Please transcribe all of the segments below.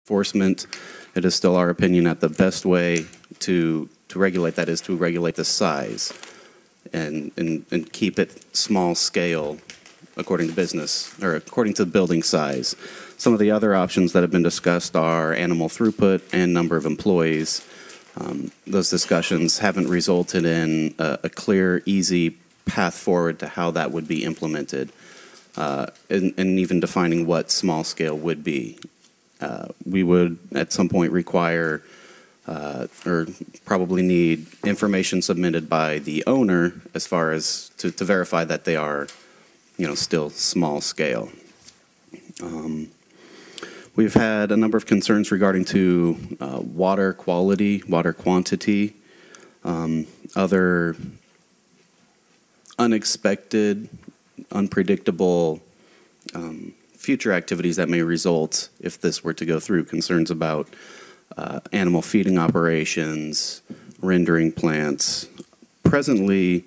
enforcement, it is still our opinion that the best way to regulate that is to regulate the size and keep it small scale according to business, or according to the building size. Some of the other options that have been discussed are animal throughput and number of employees. Those discussions haven't resulted in a clear, easy path forward to how that would be implemented, and even defining what small scale would be. We would at some point require or probably need information submitted by the owner as far as to verify that they are, still small scale. We've had a number of concerns regarding to water quality, water quantity, other unexpected, unpredictable future activities that may result if this were to go through. Concerns about animal feeding operations, rendering plants. Presently,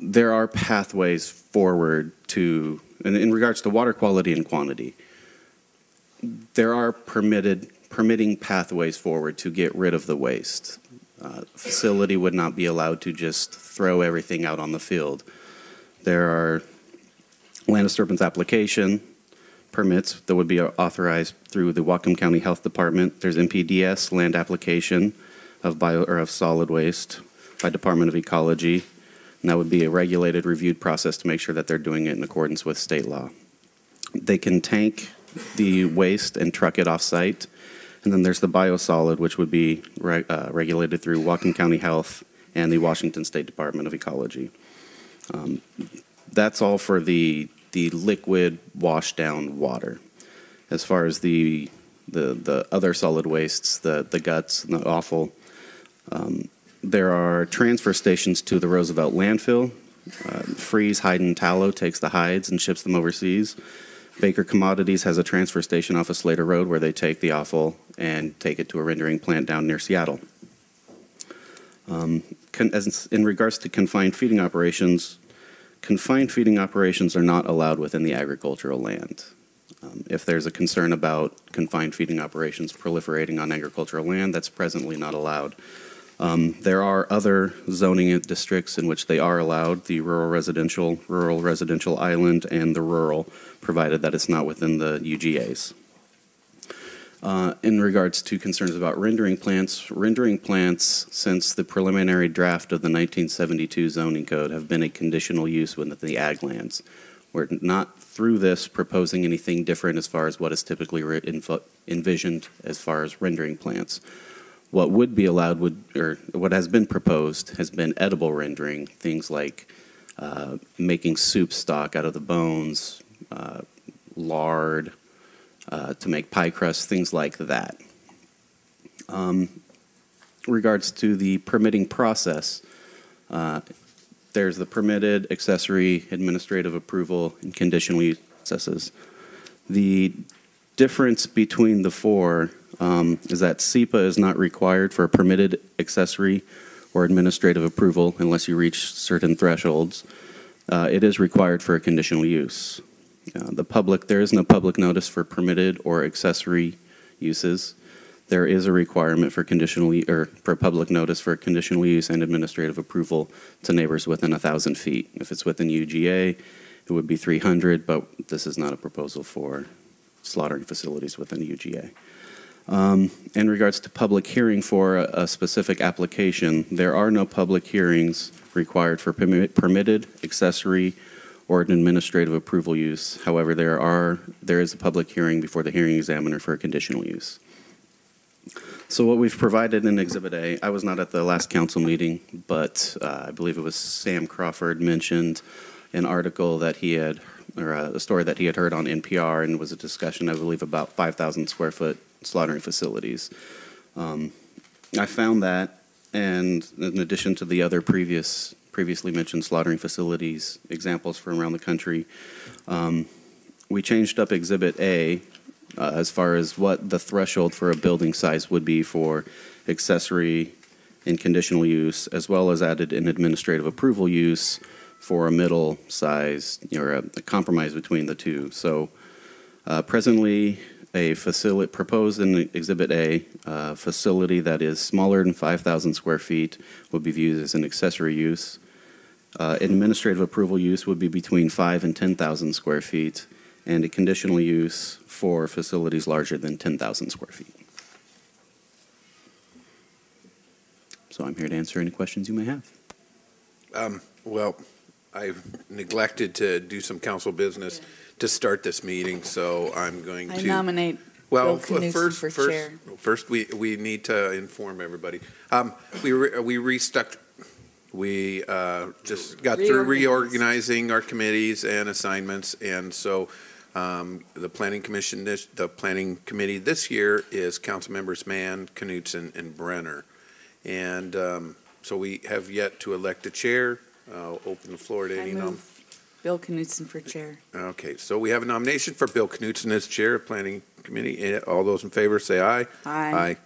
there are pathways forward to, in regards to water quality and quantity, there are permitting pathways forward to get rid of the waste. Facility would not be allowed to just throw everything out on the field. There are land disturbance application permits that would be authorized through the Whatcom County Health Department. There's MPDS, land application of solid waste by Department of Ecology, and that would be a regulated, reviewed process to make sure that they're doing it in accordance with state law. They can tank the waste and truck it off-site, and then there's the biosolid, which would be regulated through Whatcom County Health and the Washington State Department of Ecology. That's all for the liquid wash down water. As far as the other solid wastes, the guts and the offal, there are transfer stations to the Roosevelt landfill. Freeze, Hide, and Tallow takes the hides and ships them overseas. Baker Commodities has a transfer station off of Slater Road where they take the offal and take it to a rendering plant down near Seattle. In regards to confined feeding operations are not allowed within the agricultural land. If there's a concern about confined feeding operations proliferating on agricultural land, that's presently not allowed. There are other zoning districts in which they are allowed, the rural residential island, and the rural, provided that it's not within the UGAs. In regards to concerns about rendering plants, since the preliminary draft of the 1972 zoning code, have been a conditional use within the ag lands. We're not through this proposing anything different as far as what is typically envisioned as far as rendering plants. What would be allowed or what has been proposed has been edible rendering, things like making soup stock out of the bones, lard, to make pie crust, things like that. Regards to the permitting process, there's the permitted, accessory, administrative approval, and conditional use processes. The difference between the four is that SEPA is not required for a permitted accessory or administrative approval unless you reach certain thresholds. It is required for a conditional use. There is no public notice for permitted or accessory uses. There is a requirement for public notice for conditional use and administrative approval to neighbors within 1,000 feet. If it's within UGA, it would be 300, but this is not a proposal for slaughtering facilities within the UGA. In regards to public hearing for a specific application, there are no public hearings required for permitted, accessory, or an administrative approval use. However, there is a public hearing before the hearing examiner for a conditional use. So what we've provided in Exhibit A, I was not at the last council meeting, but I believe it was Sam Crawford mentioned an article that he had, or a story that he had heard on NPR, and was a discussion, I believe, about 5,000 square foot slaughtering facilities. I found that, and in addition to the other previously mentioned slaughtering facilities examples from around the country, we changed up Exhibit A as far as what the threshold for a building size would be for accessory and conditional use, as well as added an administrative approval use for a middle size, or a compromise between the two. So presently, a facility proposed in Exhibit A, facility that is smaller than 5,000 square feet would be viewed as an accessory use. Administrative approval use would be between 5 and 10,000 square feet, and a conditional use for facilities larger than 10,000 square feet. So I'm here to answer any questions you may have. Well, I've neglected to do some council business to start this meeting, so I'm going to. I nominate Bill Knudsen for chair. First, we need to inform everybody. We restuck. We just got through reorganizing our committees and assignments, and so the planning committee this year is council members Mann, Knudsen, and Brenner, and so we have yet to elect a chair. I'll open the floor to any move Bill Knudsen for chair. Okay, so we have a nomination for Bill Knudsen as chair of planning committee. All those in favor say aye. Aye.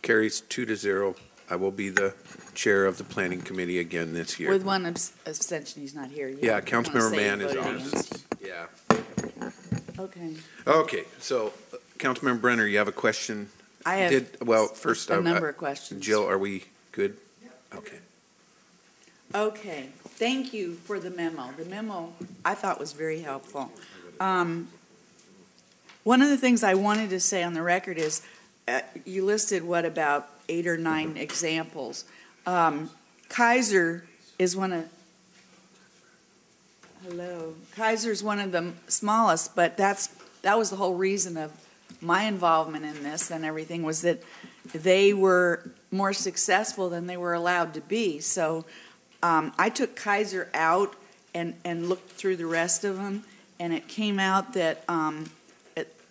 Carries 2-0. I will be the chair of the planning committee again this year. With one abstention, he's not here. Yeah, Councilmember Mann is on. Yeah. Okay. Okay, so Councilmember Brenner, you have a question? I have first a number of questions. Jill, are we good? Okay. Okay, thank you for the memo. The memo I thought was very helpful. One of the things I wanted to say on the record is you listed about 8 or 9 examples. Kaiser is one of Kaiser's one of the smallest, but that was the whole reason of my involvement in this and everything, was that they were more successful than they were allowed to be. So I took Kaiser out and looked through the rest of them, and it came out that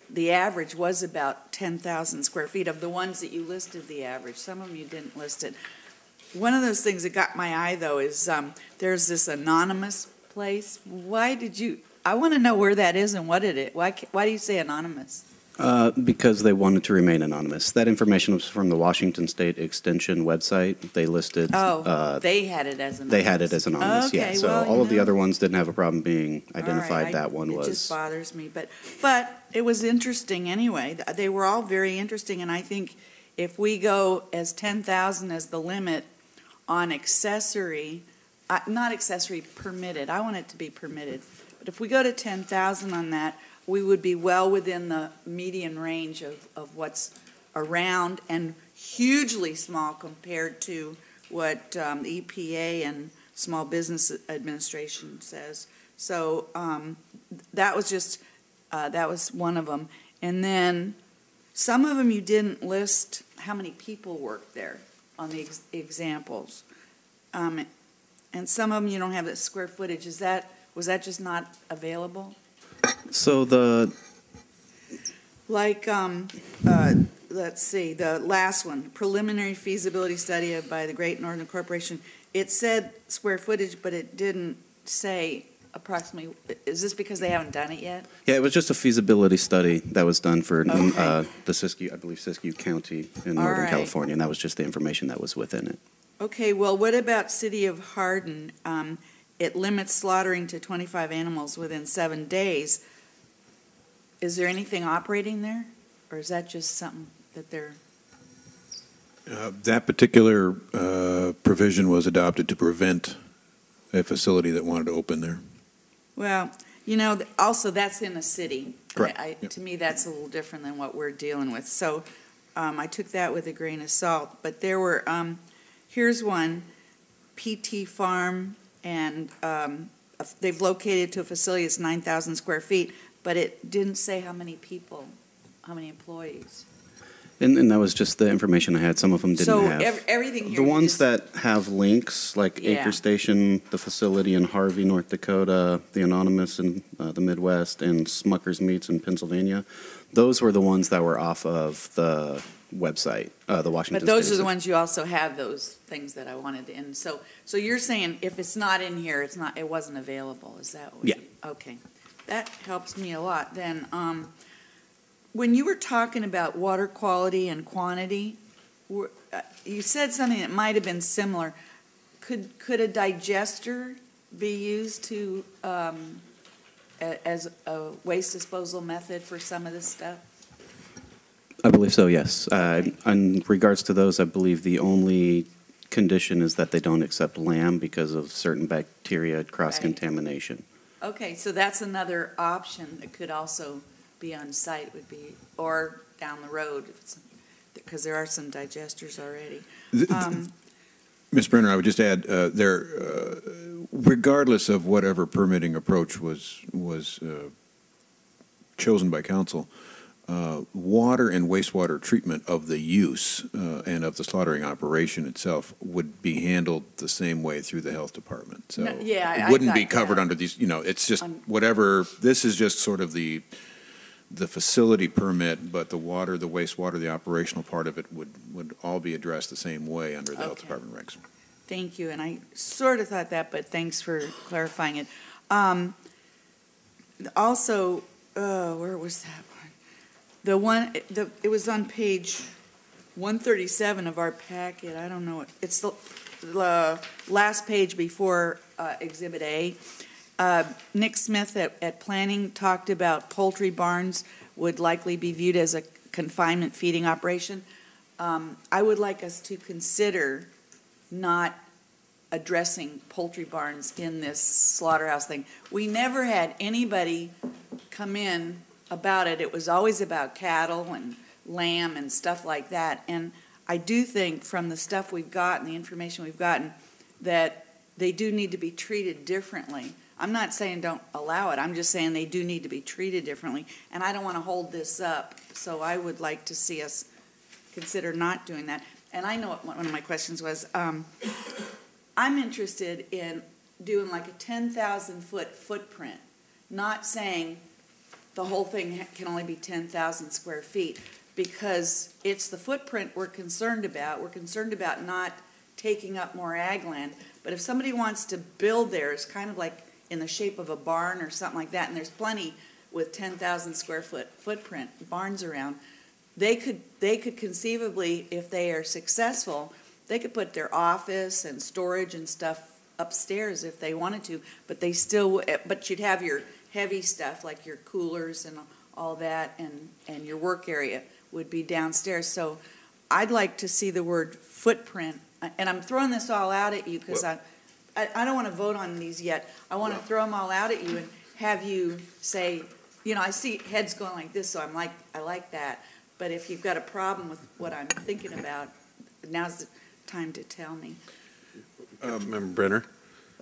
the average was about 10,000 square feet of the ones that you listed. The average, some of them you didn't list it. One of those things that got my eye though is there's this anonymous place. Why did you? I want to know where that is and what it is. Why do you say anonymous? Because they wanted to remain anonymous. That information was from the Washington State Extension website. They listed. They had it as anonymous. They had it as anonymous. Okay, yeah. So all of the other ones didn't have a problem being identified. Right, that one was. It just bothers me, but it was interesting anyway. They were all very interesting, and I think if we go as 10,000 as the limit on accessory, not accessory, permitted. I want it to be permitted, but if we go to 10,000 on that, we would be well within the median range of what's around, and hugely small compared to what the EPA and Small Business Administration says. So that was one of them. And then some of them you didn't list how many people work there on the examples. And some of them you don't have the square footage. Was that just not available? So let's see, the last one, preliminary feasibility study by the Great Northern Corporation. It said square footage, but it didn't say approximately. Is this because they haven't done it yet? Yeah, it was just a feasibility study that was done for the Siskiyou, I believe Siskiyou County in Northern California, and that was just the information that was within it. Okay, well, what about City of Hardin? It limits slaughtering to 25 animals within 7 days. Is there anything operating there, or is that just something that they're? That particular provision was adopted to prevent a facility that wanted to open there. Well, also that's in a city. Correct. To me, that's a little different than what we're dealing with. So I took that with a grain of salt. But there were, here's one, PT Farm, and they've located to a facility that's 9,000 square feet, but it didn't say how many people, how many employees. And that was just the information I had. Some of them didn't have. So everything here. The ones that have links, like Acre Station, the facility in Harvey, North Dakota, the Anonymous in the Midwest, and Smucker's Meats in Pennsylvania, those were the ones that were off of the website, the Washington State. But those are the ones you also have those things that I wanted to. And so you're saying if it's not in here, it wasn't available. Is that what? Yeah. Okay, that helps me a lot. Then. When you were talking about water quality and quantity, you said something that might have been similar. Could a digester be used to as a waste disposal method for some of this stuff? I believe so, yes. In regards to those, I believe the only condition is that they don't accept lamb because of certain bacteria cross-contamination. Okay, so that's another option that could also be on site would be, or down the road, because there are some digesters already. Ms. Brenner, I would just add, regardless of whatever permitting approach was chosen by council, water and wastewater treatment of the use and of the slaughtering operation itself would be handled the same way through the health department. So yeah, it wouldn't be covered under these, it's just whatever, this is just sort of the facility permit, but the water, the wastewater, the operational part of it would all be addressed the same way under the health department regs. Thank you, and I sort of thought that, but thanks for clarifying it. Also, where was that one? It was on page 137 of our packet. I don't know. It's the last page before Exhibit A. Nick Smith at Planning talked about poultry barns would likely be viewed as a confinement feeding operation. I would like us to consider not addressing poultry barns in this slaughterhouse thing. We never had anybody come in about it. It was always about cattle and lamb and stuff like that. And I do think from the stuff we've gotten, the information we've gotten, that they do need to be treated differently. I'm not saying don't allow it. I'm just saying they do need to be treated differently. And I don't want to hold this up. So I would like to see us consider not doing that. And I know what one of my questions was. I'm interested in doing like a 10,000-foot footprint, not saying the whole thing can only be 10,000 square feet, because it's the footprint we're concerned about. We're concerned about not taking up more ag land. But if somebody wants to build there, it's kind of like in the shape of a barn or something like that, and there's plenty with 10,000 square foot footprint barns around, they could conceivably, if they are successful, they could put their office and storage and stuff upstairs if they wanted to, but you'd have your heavy stuff like your coolers and all that, and your work area would be downstairs. So I'd like to see the word footprint, and I'm throwing this all out at you because I don't want to vote on these yet. I want to throw them all out at you and have you say, I see heads going like this, so I like that. But if you've got a problem with what I'm thinking about, now's the time to tell me. Councilmember Brenner,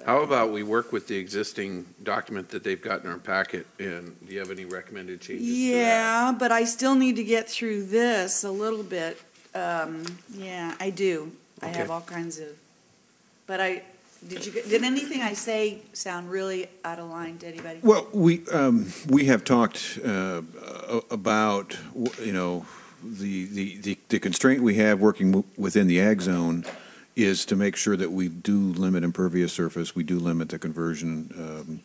how about we work with the existing document that they've got in our packet, and do you have any recommended changes to that? Yeah, but I still need to get through this a little bit. Yeah, I do. Okay. I have all kinds of, but did anything I say sound really out of line to anybody? Well, we have talked about the constraint we have working within the ag zone is to make sure that we do limit impervious surface, we do limit the conversion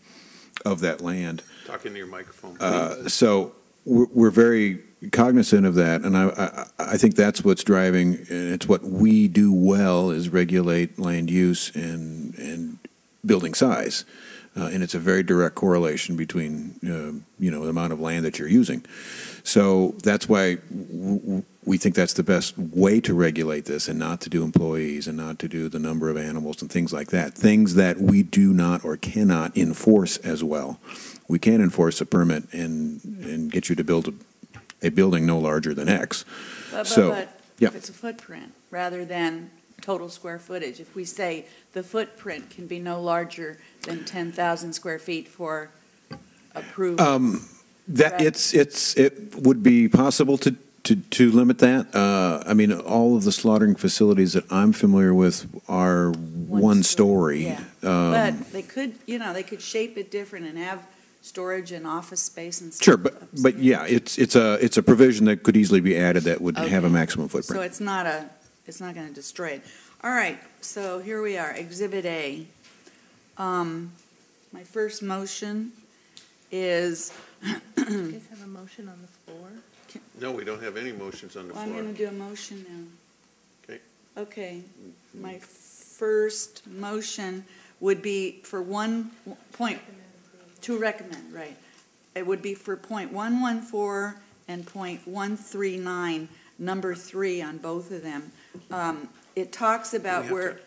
of that land. Talk into your microphone, please. So we're very cognizant of that, and I think that's what's driving, and it's what we do well is regulate land use and building size. And it's a very direct correlation between, the amount of land that you're using. So that's why we think that's the best way to regulate this, and not to do employees and not to do the number of animals and things like that. Things that we do not or cannot enforce as well. We can enforce a permit and get you to build a building no larger than X. But yeah. If it's a footprint rather than total square footage, if we say the footprint can be no larger than 10,000 square feet for approved. It would be possible to limit that. I mean, all of the slaughtering facilities that I'm familiar with are one story. Yeah. But they could shape it different and have storage and office space and stuff. Sure, but yeah, it's a provision that could easily be added that would have a maximum footprint. So it's not going to destroy it. All right, so here we are, Exhibit A. My first motion is. You guys have a motion on the floor? No, we don't have any motions on the floor. I'm going to do a motion now. Okay. Okay. My first motion would be for 1 point to recommend, right? It would be for .114 and point 139, number 3 on both of them. It talks about where.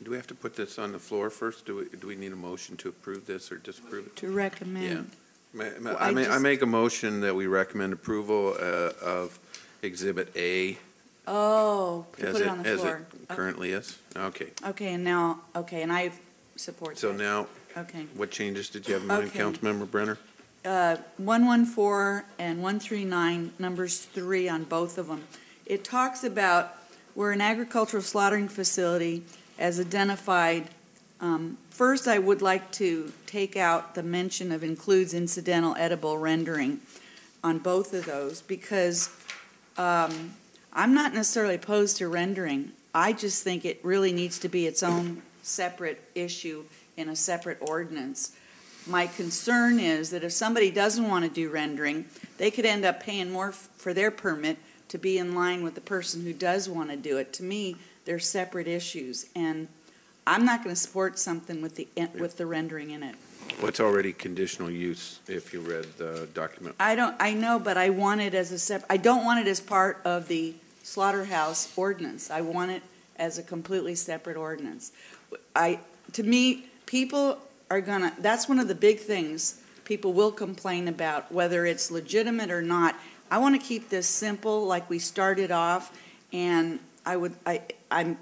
Do we have to put this on the floor first? Do we need a motion to approve this or disapprove it? To recommend. Well, I I make a motion that we recommend approval of Exhibit A Oh, to as put it it, on the as floor. it currently is. Okay. Okay, and now, okay, and I support So that. now, Okay. what changes did you have in mind, Okay. Councilmember Brenner? 114 and 139, numbers 3 on both of them. It talks about where an agricultural slaughtering facility as identified. First, I would like to take out the mention of includes incidental edible rendering on both of those because I'm not necessarily opposed to rendering. I just think it really needs to be its own separate issue in a separate ordinance. My concern is that if somebody doesn't want to do rendering, they could end up paying more for their permit to be in line with the person who does want to do it. To me, they're separate issues, and I'm not going to support something with the rendering in it. What's already conditional use, if you read the document? I know, but I want it as I don't want it as part of the Slaughterhouse ordinance. I want it as a completely separate ordinance. To me, people are gonna, that's one of the big things people will complain about, whether it's legitimate or not. I want to keep this simple like we started off, and I'm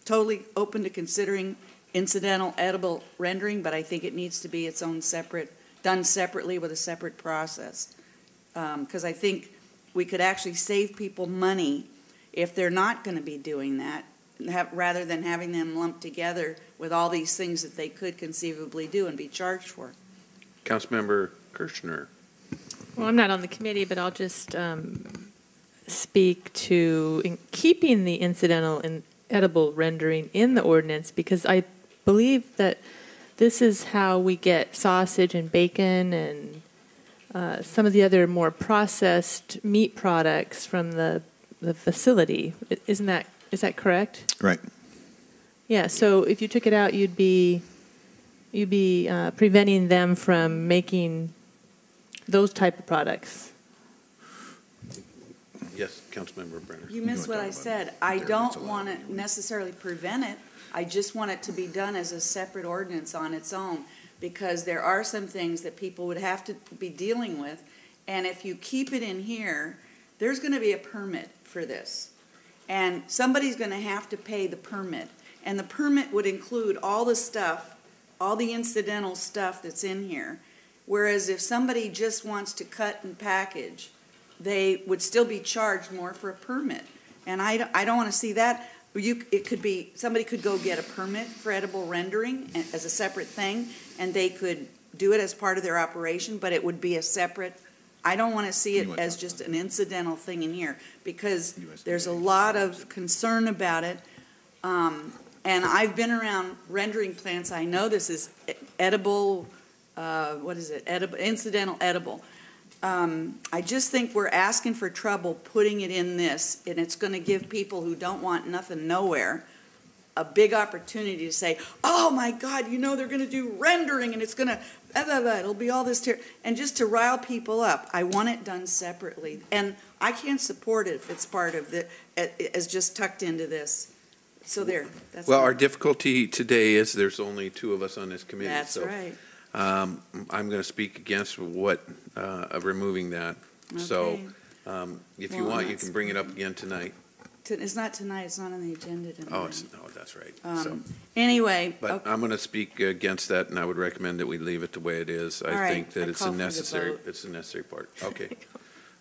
totally open to considering incidental edible rendering, but I think it needs to be its own separate, done separately with a separate process. Because I think we could actually save people money if they're not going to be doing that, rather than having them lumped together with all these things that they could conceivably do and be charged for. Councilmember Kirschner. Well, I'm not on the committee, but I'll just speak to keeping the incidental and edible rendering in the ordinance, because I believe that this is how we get sausage and bacon and some of the other more processed meat products from the facility. Is that correct? Right. Yeah, so if you took it out, you'd be preventing them from making those type of products. Yes, Councilmember Brenner. You missed what I said. I don't want to necessarily prevent it. I just want it to be done as a separate ordinance on its own, because there are some things that people would have to be dealing with. And if you keep it in here, there's going to be a permit for this. And somebody's going to have to pay the permit. And the permit would include all the stuff, all the incidental stuff that's in here. Whereas if somebody just wants to cut and package, they would still be charged more for a permit. And I don't want to see that. It could be, somebody could go get a permit for edible rendering as a separate thing, and they could do it as part of their operation, but it would be a separate, I don't want to see it as just an incidental thing in here, because there's a lot of concern about it. And I've been around rendering plants. I know this is edible, incidental edible. I just think we're asking for trouble putting it in this, and it's going to give people who don't want nothing nowhere a big opportunity to say, oh my God, they're going to do rendering, and it's going to, it'll be all this, and just to rile people up. I want it done separately, and I can't support it if it's part of as just tucked into this. So there. That's Well, our difficulty today is there's only 2 of us on this committee. That's so, right. I'm going to speak against removing that. Okay. So if you Well, want, you can bring it up again tonight. It's not tonight. It's not on the agenda tonight. Oh, that's right. Anyway. But okay. I'm going to speak against that, and I would recommend that we leave it the way it is. I right. think that I it's call a for the necessary. vote. It's a necessary part. Okay.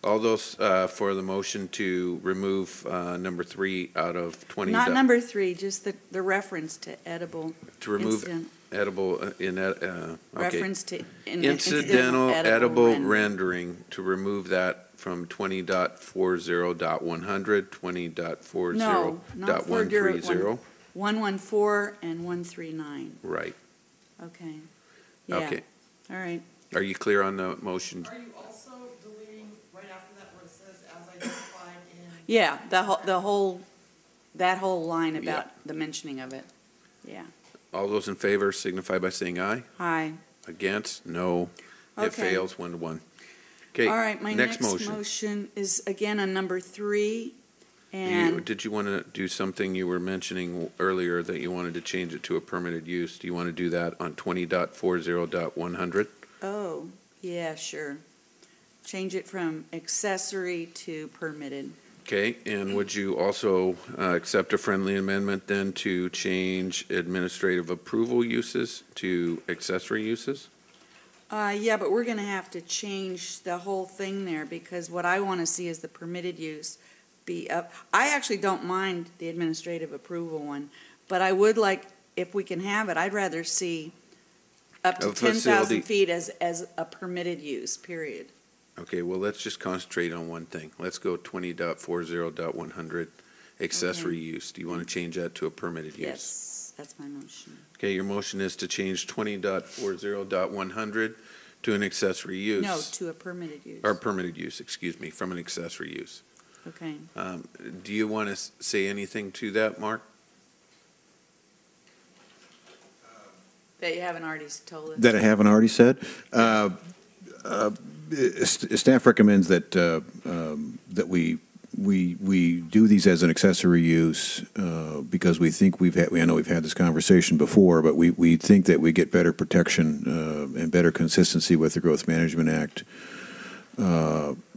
All those for the motion to remove number 3 out of 20. Not number 3, just the reference to edible. To remove incident. Edible okay. Reference to incidental edible rendering. rendering, to remove that from 20.40.100, 20.40.130. No, not 114 and 139. Right. Okay. Yeah. Okay. All right. Are you clear on the motion? Are you also deleting right after that where it says as identified in? Yeah, that whole line about the mentioning of it. Yeah. All those in favor signify by saying aye. Aye. Against? No. It Okay. fails 1-1. Okay, All right, my next next motion is again on number 3. And Did you want to do something you were mentioning earlier that you wanted to change it to a permitted use? Do you want to do that on 20.40.100? oh, yeah, sure. Change it from accessory to permitted. Okay, and would you also accept a friendly amendment then to change administrative approval uses to accessory uses? Yeah, but we're going to have to change the whole thing there because what I want to see is the permitted use be up. I actually don't mind the administrative approval one, but I would like, if we can have it, I'd rather see up to A facility. 10,000 feet as a permitted use, period. Okay, well, let's just concentrate on one thing. Let's go 20.40.100, accessory use. Do you want to change that to a permitted use? Yes, that's my motion. Okay, your motion is to change 20.40.100 to an accessory use. No, to a permitted use. Or permitted use, excuse me, from an accessory use. Okay. Do you want to say anything to that, Mark? That you haven't already told us. That I haven't already said. Staff recommends that that we do these as an accessory use because we think I know we've had this conversation before, but we think that we get better protection and better consistency with the Growth Management Act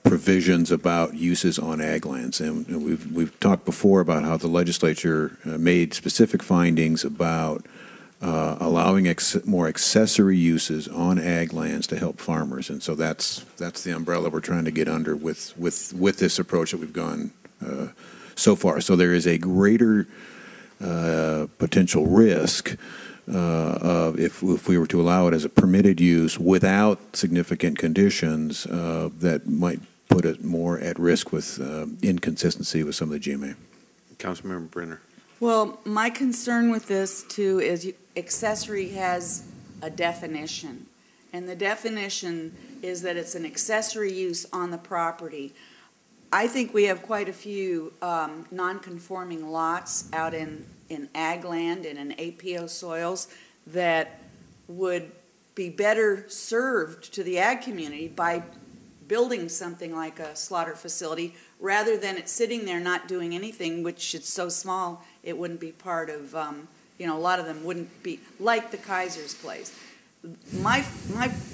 provisions about uses on ag lands. And we've talked before about how the legislature made specific findings about allowing more accessory uses on ag lands to help farmers, and so that's the umbrella we're trying to get under with this approach that we've gone so far. So there is a greater potential risk of if we were to allow it as a permitted use without significant conditions that might put it more at risk with inconsistency with some of the GMA. Councilmember Brenner. Well, my concern with this too is accessory has a definition. And the definition is that it's an accessory use on the property. I think we have quite a few non-conforming lots out in ag land and in APO soils that would be better served to the ag community by building something like a slaughter facility rather than it sitting there not doing anything, which it's so small it wouldn't be part of, a lot of them wouldn't be like the Kaiser's place. My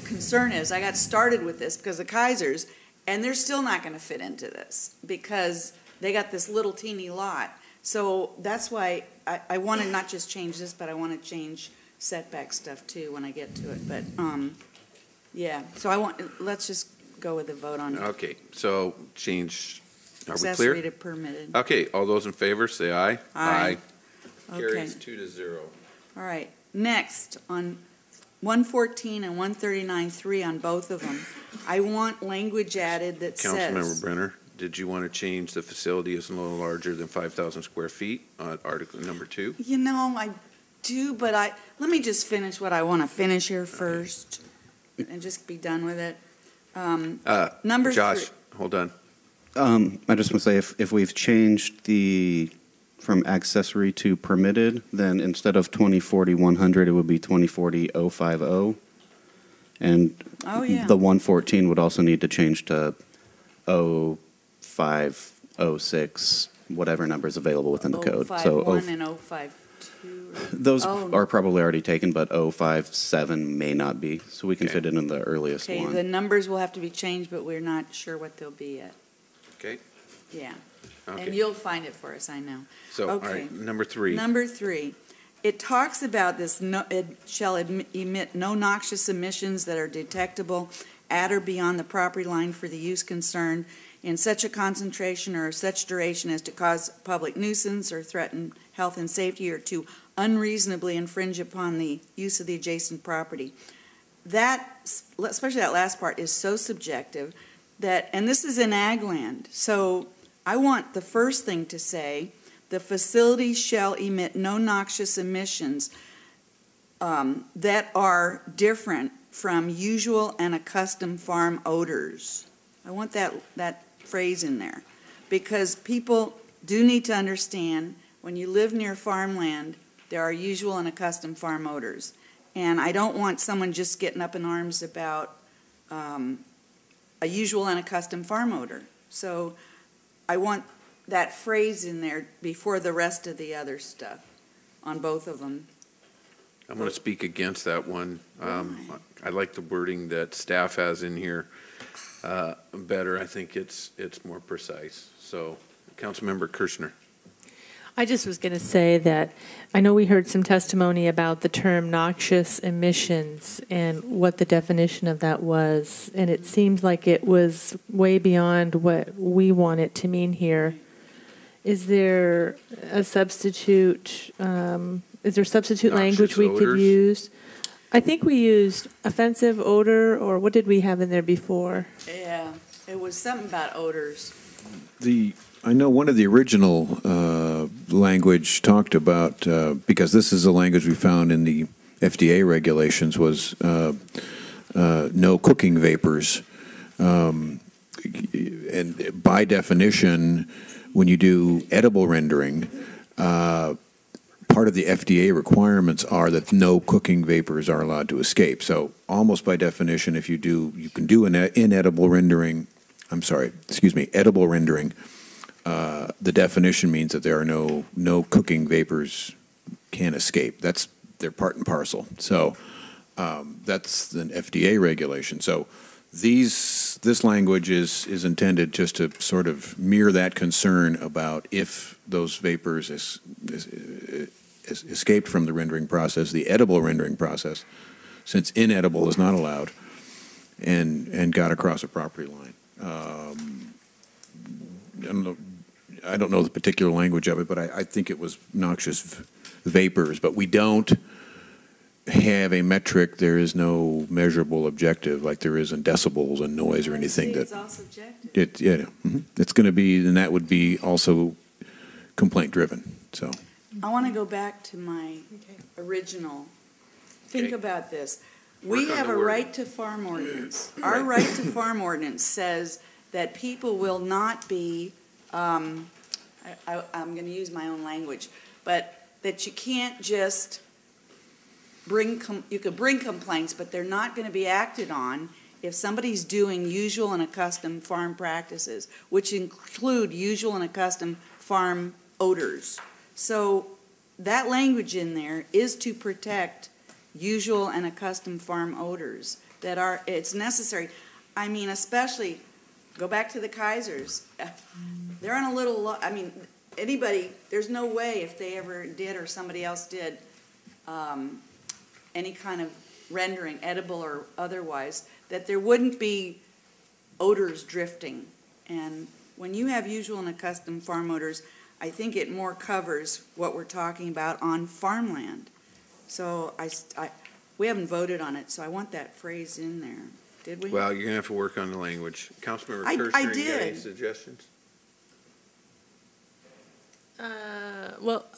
concern is I got started with this because of Kaiser's, and they're still not going to fit into this because they got this little teeny lot. So that's why I want to not just change this, but I want to change setback stuff too when I get to it. But yeah, so let's just go with the vote on Okay, so change, are we accessory clear? to permitted. Okay, all those in favor, say aye. Aye. Carries Okay. 2-0. All right. Next, on 114 and 139.3 on both of them, I want language added that Councilmember says, Brenner, did you want to change the facility is no larger than 5,000 square feet on article number 2? I do, but let me just finish what I want to finish here first and just be done with it. Number Josh, 3. hold on. I just want to say if we've changed from accessory to permitted, then instead of 2040-100, it would be 2040-050. And Oh, yeah. the 114 would also need to change to 0506, whatever number is available within the code. 051 and 052. Those Oh. are probably already taken, but 057 may not be. So we can Okay. fit it in the earliest Okay, one. the numbers will have to be changed, but we're not sure what they'll be yet. Okay. Yeah. And Okay. you'll find it for us, I know. So, all okay. right, number 3. Number 3, it talks about this, it shall emit no noxious emissions that are detectable at or beyond the property line for the use concerned in such a concentration or such duration as to cause public nuisance or threaten health and safety or to unreasonably infringe upon the use of the adjacent property. That, especially that last part, is so subjective that, and this is in ag land, so I want the first thing to say, the facility shall emit no noxious emissions that are different from usual and accustomed farm odors. I want that phrase in there because people do need to understand when you live near farmland, there are usual and accustomed farm odors. And I don't want someone just getting up in arms about a usual and a custom farm odor. So I want that phrase in there before the rest of the other stuff on both of them. I'm going to speak against that one. I like the wording that staff has in here better. I think it's more precise. So, Councilmember Kirshner. I just was going to say that I know we heard some testimony about the term noxious emissions and what the definition of that was, and it seems like it was way beyond what we want it to mean here. Is there a substitute? Is there substitute language we could use? I think we used offensive odor, or what did we have in there before? Yeah, it was something about odors. I know one of the original language talked about, because this is a language we found in the FDA regulations, was no cooking vapors. And by definition, when you do edible rendering, part of the FDA requirements are that no cooking vapors are allowed to escape. So almost by definition, if you can do an edible rendering, the definition means that there are no cooking vapors can escape. They're part and parcel. So that's an FDA regulation. So this language is intended just to sort of mirror that concern about if those vapors escaped from the rendering process, the edible rendering process, since inedible is not allowed, and got across a property line. I don't know the particular language of it, but I think it was noxious vapors. But we don't have a metric. There is no measurable objective like there is in decibels and noise or anything. It's all subjective. It's going to be, and that would be also complaint driven. So I want to go back to my original. Think about this. We have a right to farm ordinance. Our right to farm ordinance says that people will not be, I'm going to use my own language, but that you can't just you could bring complaints, but they're not going to be acted on if somebody's doing usual and accustomed farm practices, which include usual and accustomed farm odors. So that language in there is to protect usual and accustomed farm odors it's necessary. I mean, especially, go back to the Kaisers. They're on a little, there's no way if they ever did or somebody else did any kind of rendering, edible or otherwise, that there wouldn't be odors drifting. And when you have usual and accustomed farm odors, I think it more covers what we're talking about on farmland. So we haven't voted on it, so I want that phrase in there. Did we? Well, you're going to have to work on the language. Councilmember Kirshner, I you got any did. suggestions? What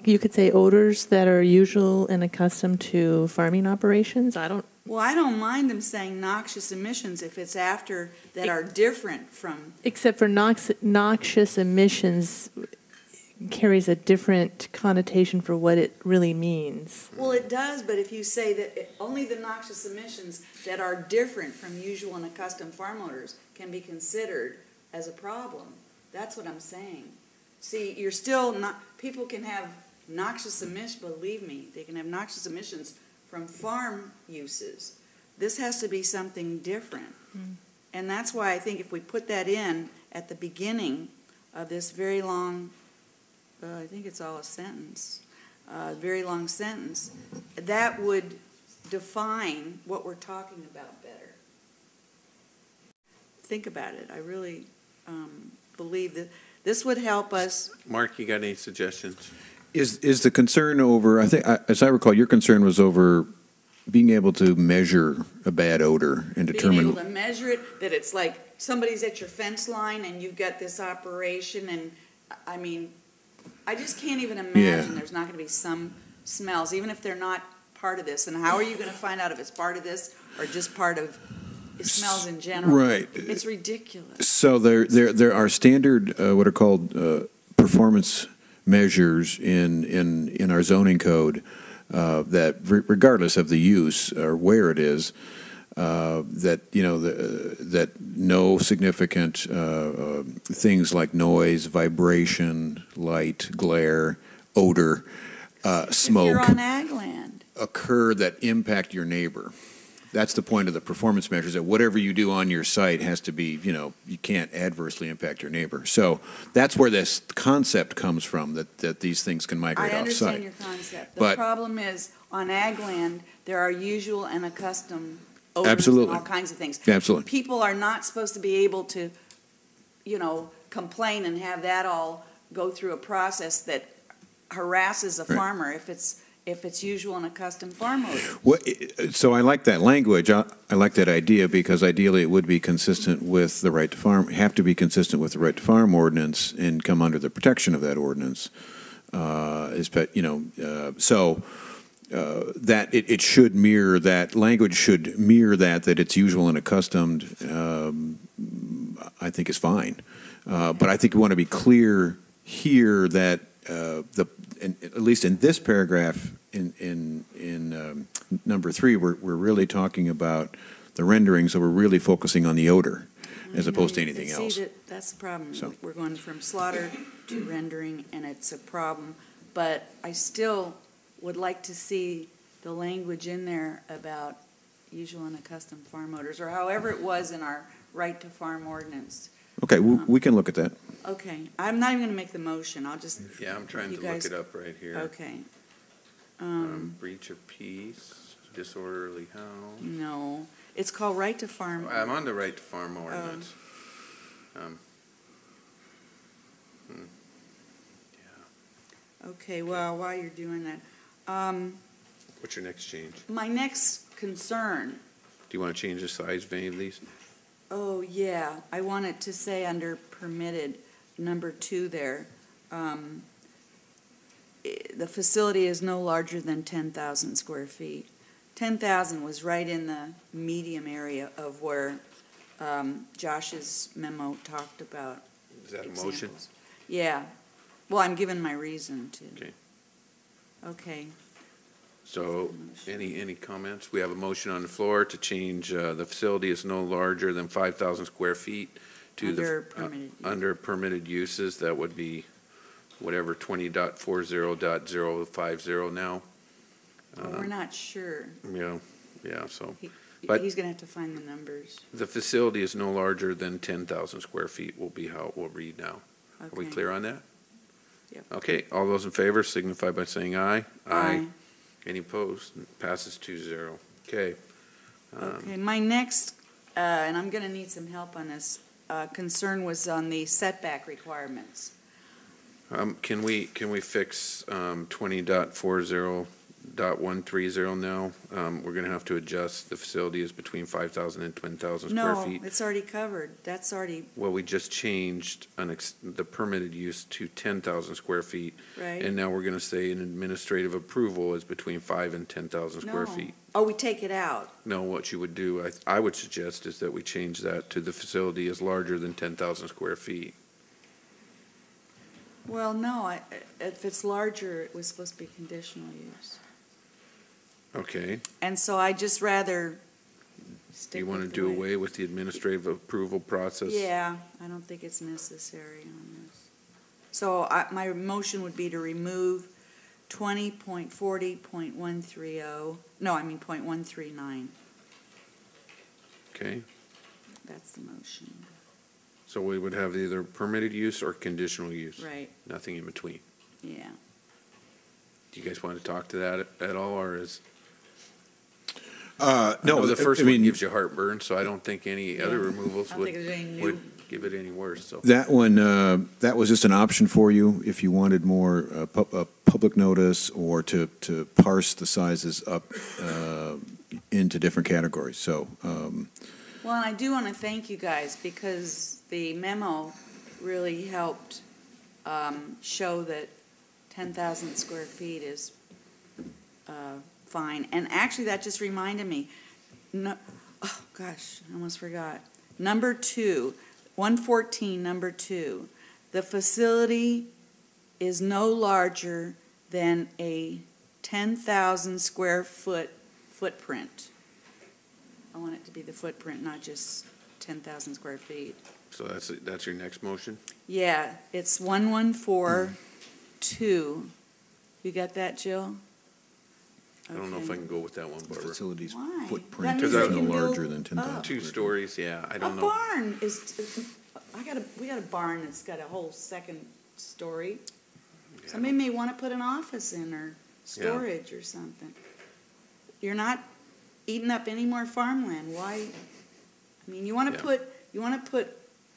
you could say odors that are usual and accustomed to farming operations. Well, I don't mind them saying noxious emissions if it's after that are different from. Except for noxious emissions carries a different connotation for what it really means. Well, it does, but if you say that only the noxious emissions that are different from usual and accustomed farm odors can be considered as a problem, that's what I'm saying. See, you're still not, people can have noxious emissions, believe me, they can have noxious emissions from farm uses. This has to be something different. And that's why I think if we put that in at the beginning of this very long, I think it's all a sentence, very long sentence, that would define what we're talking about better. Think about it. I really believe that this would help us. Mark, you got any suggestions? is the concern over, I think, as I recall, your concern was over being able to measure a bad odor and determine. Being able to measure it, that it's like somebody's at your fence line and you've got this operation, and I mean, I just can't even imagine there's not going to be some smells, even if they're not part of this. And how are you going to find out if it's part of this or just part of it smells in general? Right. It's ridiculous. So there are standard what are called performance measures in our zoning code that regardless of the use or where it is, that that no significant things like noise, vibration, light, glare, odor, If smoke you're on ag land. occur that impact your neighbor. That's the point of the performance measures, that whatever you do on your site has to be, you can't adversely impact your neighbor. So that's where this concept comes from, that these things can migrate I understand off-site. your concept. The But- problem is, on ag land, there are usual and accustomed odors and Absolutely. all kinds of things. Absolutely. People are not supposed to be able to, complain and have that all go through a process that harasses a Right. farmer if it's usual and accustomed farm odor. So I like that language. I like that idea, because ideally it would be consistent with the right to farm, have to be consistent with the right to farm ordinance and come under the protection of that ordinance. That it should mirror that language, should mirror that it's usual and accustomed. I think is fine, but I think we want to be clear here that at least in this paragraph in number 3, we're really talking about the rendering, so we're really focusing on the odor as opposed to anything else. See, that's the problem. So- We're going from slaughter to rendering, and it's a problem. But I still would like to see the language in there about usual and accustomed farm odors, or however it was in our right to farm ordinance. Okay, we can look at that. Okay, I'm not even going to make the motion. I'll just. Yeah, I'm trying you to guys- look it up right here. Okay. Breach of peace, disorderly how. No, it's called right to farm. I'm on the right to farm ordinance. Okay, well, while you're doing that, What's your next change? my next concern. Do you want to change the size of any of these? Oh, yeah, I want it to say under permitted, number 2 there. The facility is no larger than 10,000 square feet. 10,000 was right in the medium area of where Josh's memo talked about. Is that a motion? examples. Yeah, well, I'm giving my reason to. Okay. Okay. So, any comments? We have a motion on the floor to change, the facility is no larger than 5,000 square feet to Under the, permitted. under permitted uses. That would be whatever 20.40.050 now. Well, we're not sure. Yeah, so But- He's gonna have to find the numbers. the facility is no larger than 10,000 square feet will be how it will read now. Are we Okay. clear on that? Yep. Okay, all those in favor signify by saying aye. Aye. Any opposed? Passes 2-0. Okay. Okay, my next, and I'm gonna need some help on this, concern was on the setback requirements. Can we fix 20.40.130 now? We're gonna have to adjust, the facility is between 5,000 and 10,000 square No, feet. it's already covered. That's already, Well, we just changed the permitted use to 10,000 square feet. right? And now we're gonna say an administrative approval is between 5 and 10,000 square No. feet. Oh, we take it out. No, what you would do, I would suggest is that we change that to the facility is larger than 10,000 square feet. Well, no, if it's larger, it was supposed to be conditional use. Okay, And so I just rather stick you with wanna the do way- away with the administrative approval process? Yeah, I don't think it's necessary on this. So my motion would be to remove 20.40.130, no, I mean .139. Okay, That's the motion, so we would have either permitted use or conditional use, right, nothing in between. yeah. Do you guys want to talk to that at all, or is? No, I know the first I one mean, gives you heartburn, so I don't think any other Yeah. removals I don't think there's any new. would give it any worse, so. that one, that was just an option for you if you wanted more public notice or to parse the sizes up into different categories. So, Well, and I do want to thank you guys because the memo really helped show that 10,000 square feet is fine. And actually, that just reminded me, no, oh gosh, I almost forgot. Number 2, 114, number 2, the facility is no larger than a 10,000 square foot footprint. I want it to be the footprint, not just 10,000 square feet. So that's your next motion? Yeah, it's 1142. You got that, Jill? I don't know if I can go with that one, The Barbara. facility's Why? footprint That is means no they can larger build than 10,000. up. 2 stories, yeah, I don't A know. barn is, we got a barn that's got a whole second story. Yeah. Somebody may want to put an office in or storage or something. You're not eating up any more farmland. Why? I mean, you want to Yeah. put.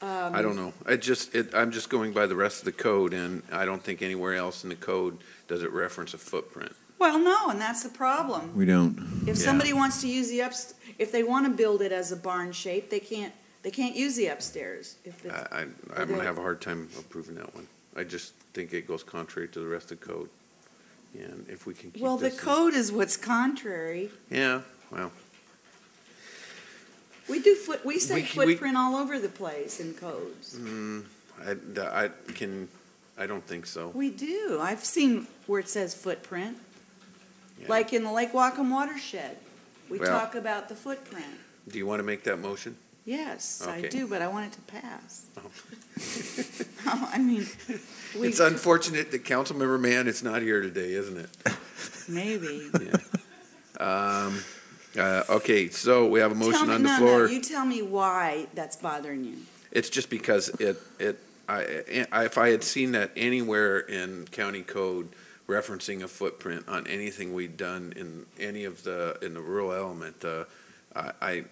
I don't know. I'm just going by the rest of the code, and I don't think anywhere else in the code does it reference a footprint. Well, no, and that's the problem. We don't. If Yeah. somebody wants to use the if they want to build it as a barn shape, they can't use the upstairs. If it's, I'm gonna have a hard time approving that one. I just think it goes contrary to the rest of the code. And if we can keep well, the this in- code is what's contrary. Yeah, well, We say We- footprint all over the place in codes. I don't think so. We do. I've seen where it says footprint. Yeah. Like in the Lake Whatcom watershed, we Well- talk about the footprint. Do you want to make that motion? Yes, I Okay. do, but I want it to pass. Oh. I mean, It's unfortunate that Councilmember Mann is not here today, isn't it? maybe. Okay, so we have a motion on the No, floor. you tell me why that's bothering you. It's just because if I had seen that anywhere in county code referencing a footprint on anything we'd done in any of in the rural element, I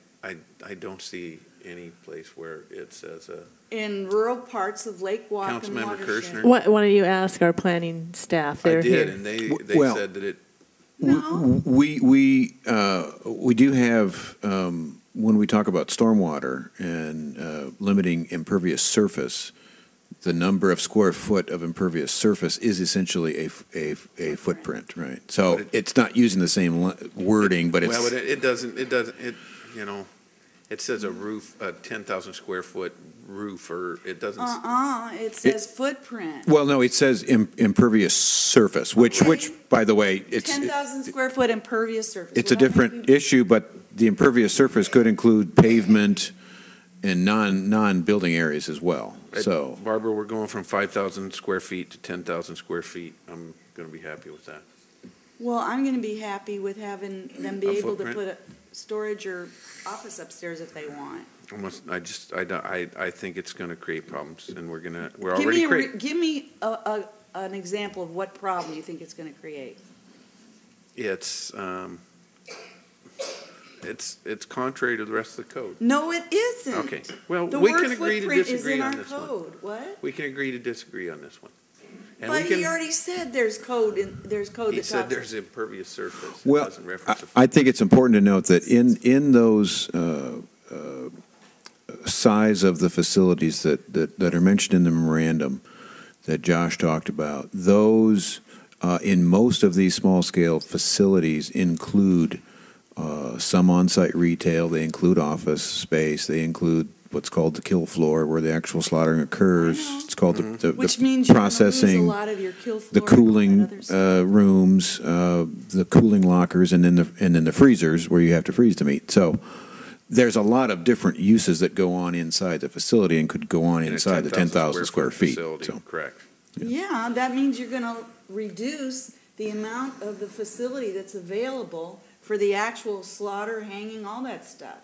don't see any place where it says In rural parts of Lake Whatcom Councilmember watershed. Kirshner? Why don't you ask our planning staff? I They're did, here. and they Well- said that it, No, We do have, when we talk about stormwater and limiting impervious surface, the number of square foot of impervious surface is essentially a footprint, right? So But it's not using the same wording, but well, it's, but it says a roof, a 10,000 square foot roof, or it doesn't. it says footprint. well, no, it says impervious surface, which, by the way, it's, 10,000 square foot impervious surface. it's a Well, that may different be- issue, but the impervious surface could include pavement and non-building areas as well, so. Barbara, we're going from 5,000 square feet to 10,000 square feet. I'm going to be happy with that. Well, I'm going to be happy with having them be A able to footprint? put a storage or office upstairs if they want. I think it's going to create problems, and we're Give already me, creating. give me an example of what problem you think it's going to create. It's contrary to the rest of the code. No, it isn't. Okay, well, The we word can agree to footprint is disagree in on our this one. code. What? We can agree to disagree on this one. And But we can, he already said there's code he that said talks. there's impervious surface. It Well, doesn't reference a I think it's important to note that in those size of the facilities that are mentioned in the memorandum that Josh talked about, those in most of these small-scale facilities include some on-site retail, they include office space, they include what's called the kill floor where the actual slaughtering occurs. I know. It's called Which the means you're going to lose a processing, lot of your kill the floor and cooling other stuff. rooms, the cooling lockers, and then the freezers where you have to freeze to meat. So there's a lot of different uses that go on inside the facility and could go on in a inside the 10,000 square feet. facility, So correct. Yeah, that means you're going to reduce the amount of the facility that's available for the actual slaughter, hanging, all that stuff.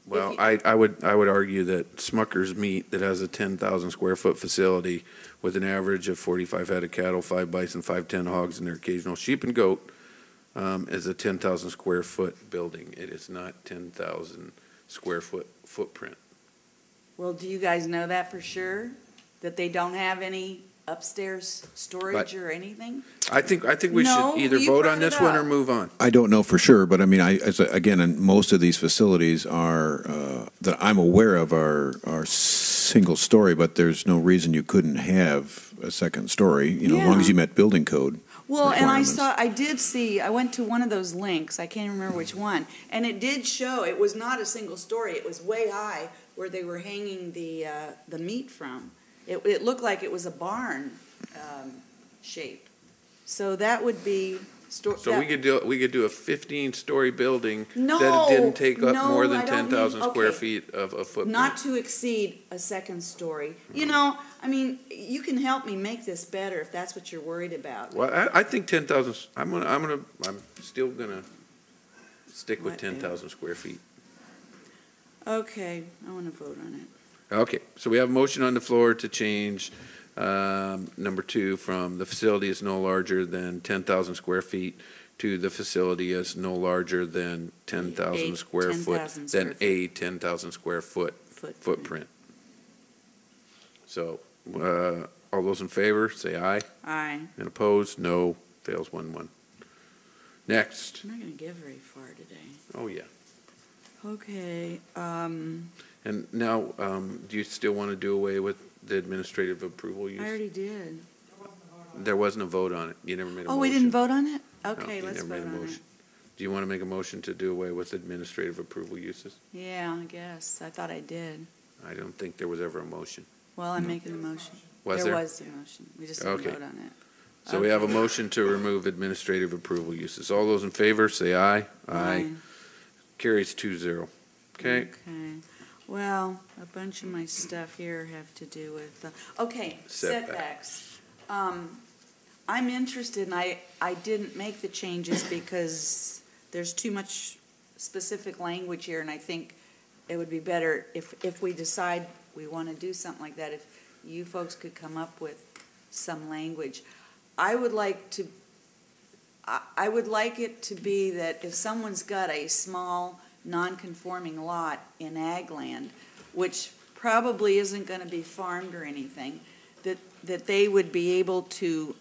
Well, If I would argue that Smucker's Meat, that has a 10,000 square foot facility with an average of 45 head of cattle, 5 bison, 5-10 hogs, and their occasional sheep and goat, is a 10,000 square foot building. It is not 10,000 square foot footprint. Well, do you guys know that for sure? That they don't have any upstairs storage or anything? I think we No, should either you vote brought on this it one up. or move on. I don't know for sure, but I mean, again, most of these facilities are that I'm aware of are single story, but there's no reason you couldn't have a second story, as long Yeah. as you met building code. Well, and requirements. I went to one of those links, I can't remember which one, and it did show, it was not a single story, it was way high where they were hanging the meat from. It looked like it was a barn shape. So that would be, So we could do a 15-story building No, that didn't take up no, more than I don't mean- 10,000 square okay. feet of footprint. Not to exceed a second story. You know, I mean, you can help me make this better if that's what you're worried about. Well, I think 10,000, I'm still gonna stick with Whatever. 10,000 square feet. Okay, I want to vote on it. Okay, so we have a motion on the floor to change number 2 from the facility is no larger than 10,000 square feet to the facility is no larger than 10,000 square foot, 10,000 than square a 10,000 square foot footprint. So, all those in favor, say aye. Aye. And opposed, no. Fails 1-1. Next. I'm not going to get very far today. Oh, yeah. Okay, And now, do you still want to do away with the administrative approval use? I already did. There wasn't a vote on it. You never made a motion. Oh, we didn't vote on it? No, Okay, you let's never made vote a on it. motion. Do you want to make a motion to do away with administrative approval uses? Yeah, I guess. I thought I did. I don't think there was ever a motion. Well, I'm making a motion. Was there? There was a motion. We just didn't Okay. vote on it. So we have a motion to remove administrative approval uses. All those in favor, say aye. Carries 2-0. Okay? Okay. Well, a bunch of my stuff here have to do with, okay, setbacks. I'm interested, and I didn't make the changes because there's too much specific language here, and I think it would be better if we decide we want to do something like that, if you folks could come up with some language. I would like it to be that if someone's got a small, non-conforming lot in ag land, which probably isn't going to be farmed or anything, that they would be able to,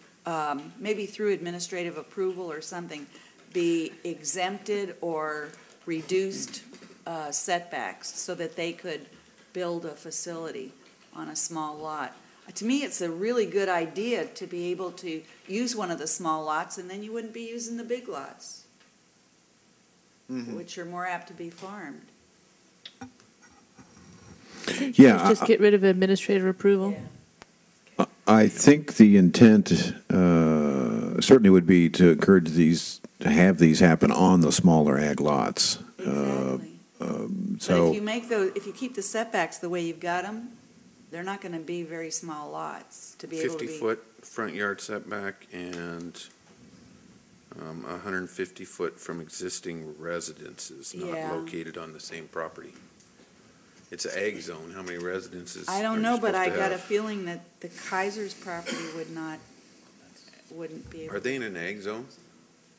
maybe through administrative approval or something, be exempted or reduced setbacks so that they could build a facility on a small lot. To me, it's a really good idea to be able to use one of the small lots, and then you wouldn't be using the big lots, which are more apt to be farmed. Yeah, Just get rid of administrative approval. Yeah. I think the intent certainly would be to encourage to have these happen on the smaller ag lots. Exactly. But So, if you keep the setbacks the way you've got them, they're not going to be very small lots to be able to be. 50-foot front yard setback and 150-foot from existing residences not Yeah. located on the same property. It's an ag zone. How many residences? I are don't you know, but supposed I to got a have? feeling that the Kaiser's property wouldn't be able. Are they in an ag zone?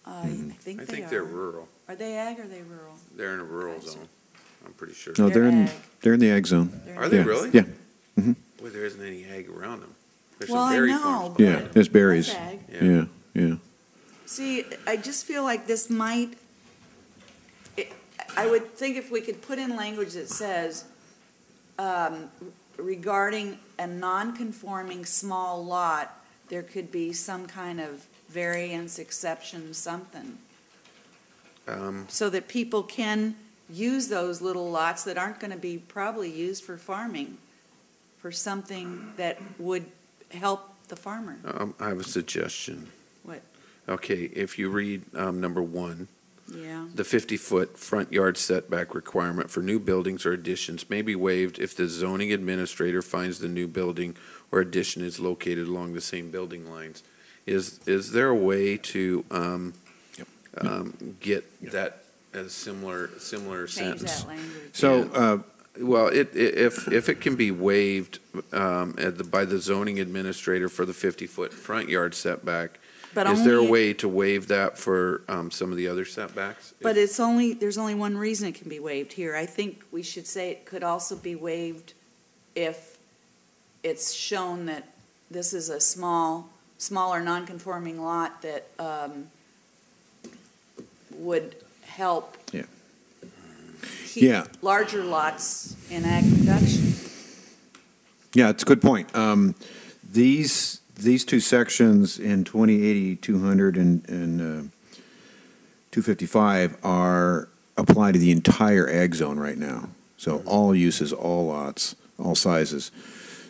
I think I they think are. they're rural. Are they ag or are they rural? They're in a rural Kaiser. zone. I'm pretty sure. no, They're ag. they're in the ag zone. They're Are they ag. really? Yeah. Boy, there isn't any ag around them. There's Well, some I berry know, farms. but Yeah, it's berries. that's ag. Yeah, yeah. See, I just feel like this might, I would think if we could put in language that says, regarding a non-conforming small lot, there could be some kind of variance, exception, something, so that people can use those little lots that aren't going to be probably used for farming, for something that would help the farmer. I have a suggestion. What? Okay, if you read number 1, Yeah. the 50-foot front yard setback requirement for new buildings or additions may be waived if the zoning administrator finds the new building or addition is located along the same building lines. Is there a way to get that as similar Change sentence? that language. So, Well, if it can be waived by the zoning administrator for the 50-foot front yard setback, But is there a only- way to waive that for some of the other setbacks? But there's only one reason it can be waived here. I think we should say it could also be waived if it's shown that this is a smaller non-conforming lot that would help Yeah. keep Yeah. larger lots in ag production. yeah, it's a good point. These two sections in 2080, 200, and 255 apply to the entire ag zone right now. So all uses, all lots, all sizes.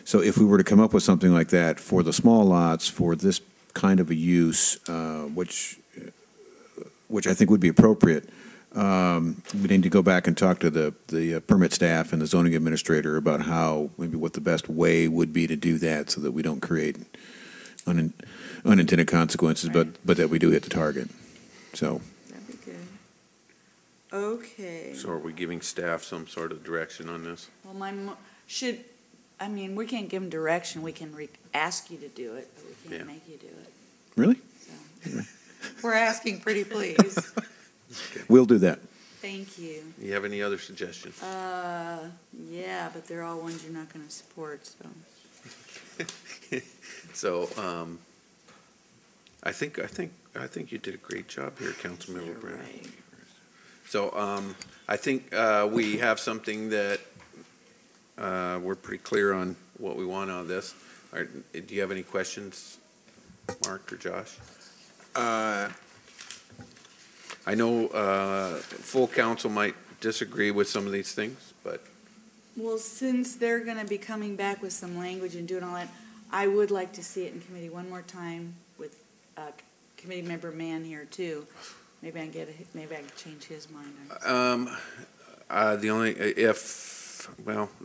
So if we were to come up with something like that for the small lots, for this kind of a use, which which I think would be appropriate. We need to go back and talk to the permit staff and the zoning administrator about how, maybe what the best way would be to do that so that we don't create unintended consequences, Right. but that we do hit the target. So, That'd be good. Okay. So are we giving staff some sort of direction on this? Well, I mean, we can't give them direction. We can ask you to do it, but we can't Yeah. make you do it. really? So. We're asking pretty please. We'll do that. Thank you. You have any other suggestions? Yeah, but they're all ones you're not going to support, so. So, I think you did a great job here, Councilmember You're Brown. right. So, I think, we have something that, we're pretty clear on what we want out of this. Do you have any questions, Mark or Josh? I know, full council might disagree with some of these things, but Well, since they're going to be coming back with some language and doing all that, I would like to see it in committee one more time with committee member Mann here too. Maybe I can change his mind. the only,